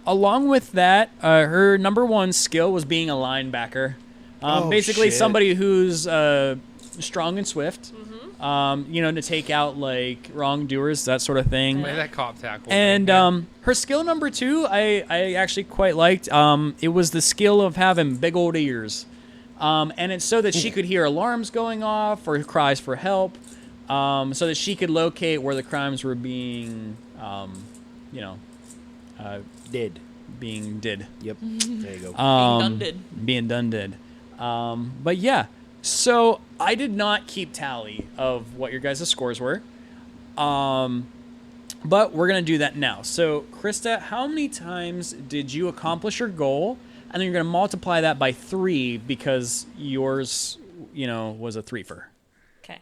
Along with that, her number 1 skill was being a linebacker. Basically, shit. somebody who's strong and swift. To take out like wrongdoers, that sort of thing. Way that cop tackle. And me. her skill number 2, I actually quite liked. It was the skill of having big old ears. And it's so that she could hear alarms going off or cries for help, so that she could locate where the crimes were being, did. Yep. There you go. Being done did. But yeah, so I did not keep tally of what your guys' scores were. But we're going to do that now. So, Krista, how many times did you accomplish your goal? And then you're going to multiply that by 3 because yours, was a 3-fer. Okay.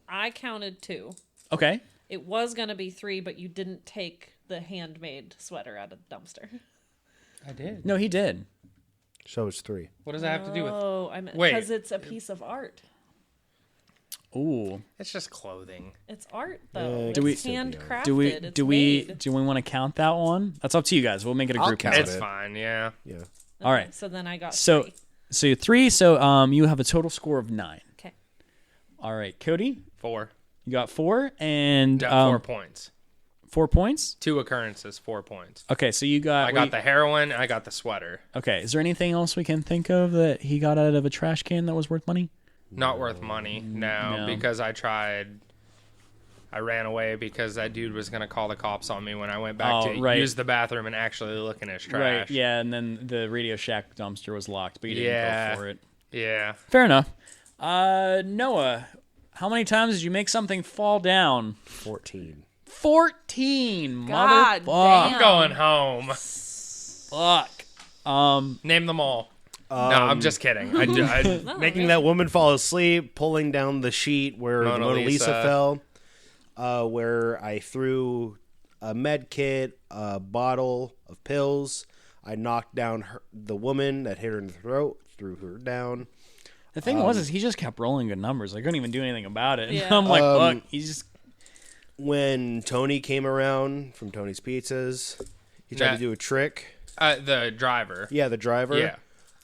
I counted 2. Okay. It was going to be 3, but you didn't take the handmade sweater out of the dumpster. I did. No, he did. So it's 3. What does that have to do with? Oh, I meant Wait. because it's a piece of art. Ooh. It's just clothing. It's art though. Do we- It's handcrafted. Do we It's do we made. do we want to count that one? That's up to you guys. We'll make it a I'll group count count. It's it. fine. Yeah. Yeah. All right. So then I got So 3. so you're 3, so you have a total score of 9. Okay. All right, Cody, 4. you got 4 and Got 4 points. 4 points. 2 occurrences, 4 points. Okay, so you got I got the heroin. I got the sweater. Okay, is there anything else we can think of that he got out of a trash can that was worth money? Not worth money. No, No. because I tried. I ran away because that dude was gonna call the cops on me when I went back to right. use the bathroom and actually look in his trash. Right, yeah, and then the Radio Shack dumpster was locked, but you didn't Yeah. go for it. Yeah. Fair enough. Noah, how many times did you make something fall down? 14. 14. God Motherfuck. damn. I'm going home. Fuck. Name them all. no, I'm just kidding. Making that woman fall asleep, pulling down the sheet where Mona the Mona Lisa Lisa. fell, where I threw a med kit, a bottle of pills. I knocked down the woman that hit her in the throat, threw her down. The thing is he just kept rolling good numbers. I couldn't even do anything about it. Yeah. I'm like, fuck. He's just. When Tony came around from Tony's Pizzas, he tried Yeah. to do a trick. The driver. Yeah, the driver. Yeah.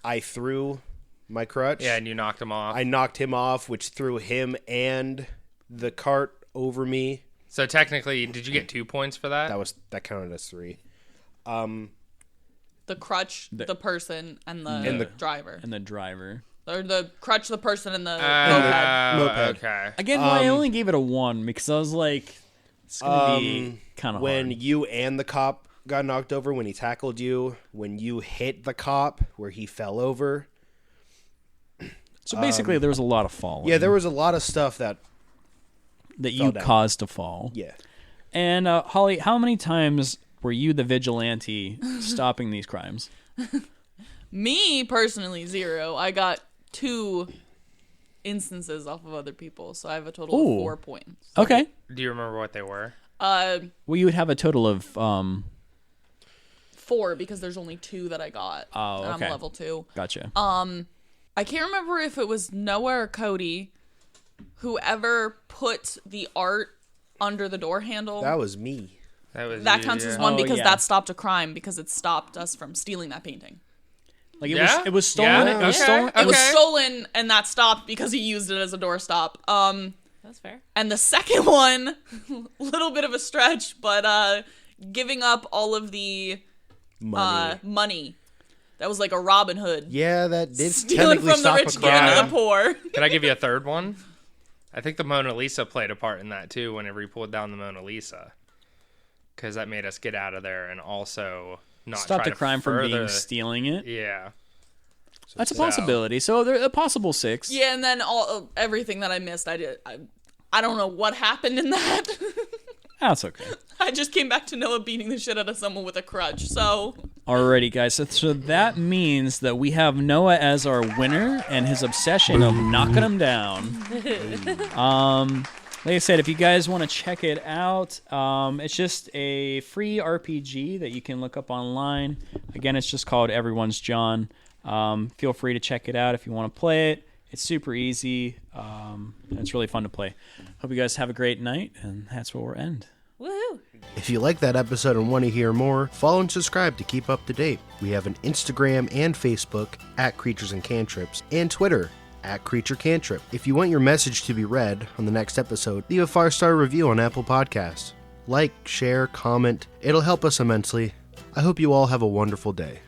I threw my crutch. Yeah, and you knocked him off. I knocked him off, which threw him and the cart over me. So technically, did you get 2 points for that? That counted as 3. The crutch, the person, and the driver. And the driver. Or the crutch, the person, and the Moped. Okay. Again, I only gave it a 1 because I was like, it's gonna be kind of When hard. you and the cop got knocked over, when he tackled you, when you hit the cop where he fell over. So basically, there was a lot of falling. Yeah, there was a lot of stuff that you fell down. caused to fall. Yeah. And Holly, how many times were you the vigilante stopping these crimes? Me, personally, 0. I got 2 instances off of other people, so I have a total Ooh. of 4 points. Okay. Do you remember what they were? Well, you would have a total of 4 because there's only 2 that I got. Oh, and okay. I'm level 2. Gotcha. I can't remember if it was Noah or Cody, whoever put the art under the door handle. That was me. That counts as yeah. 1 Oh, because yeah. that stopped a crime because it stopped us from stealing that painting. Like Yeah? it was stolen. Yeah? It was Okay. stolen. It was Okay. stolen and that stopped because he used it as a doorstop. That's fair. And the second one, little bit of a stretch, but giving up all of the money. That was like a Robin Hood. Yeah, that did Stealing technically from the stop rich, a giving crime. to the poor. Can I give you a third one? I think the Mona Lisa played a part in that too. Whenever you pulled down the Mona Lisa, because that made us get out of there and also not Stopped try a crime to from further... being stealing it. Yeah. That's a possibility. So there a possible 6. Yeah, and then everything that I missed, I don't know what happened in that. That's okay. I just came back to Noah beating the shit out of someone with a crutch. So Alrighty, guys. So that means that we have Noah as our winner and his obsession of knocking him down. Like I said, if you guys want to check it out, it's just a free RPG that you can look up online. Again, it's just called Everyone's John. Feel free to check it out if you want to play it. It's super easy. And it's really fun to play. Hope you guys have a great night, and that's where we'll end. Woohoo! If you like that episode and want to hear more, follow and subscribe to keep up to date. We have an Instagram and Facebook at Creatures and Cantrips, and Twitter at Creature Cantrip. If you want your message to be read on the next episode, leave a 5-star review on Apple Podcasts. Like, share, comment. It'll help us immensely. I hope you all have a wonderful day.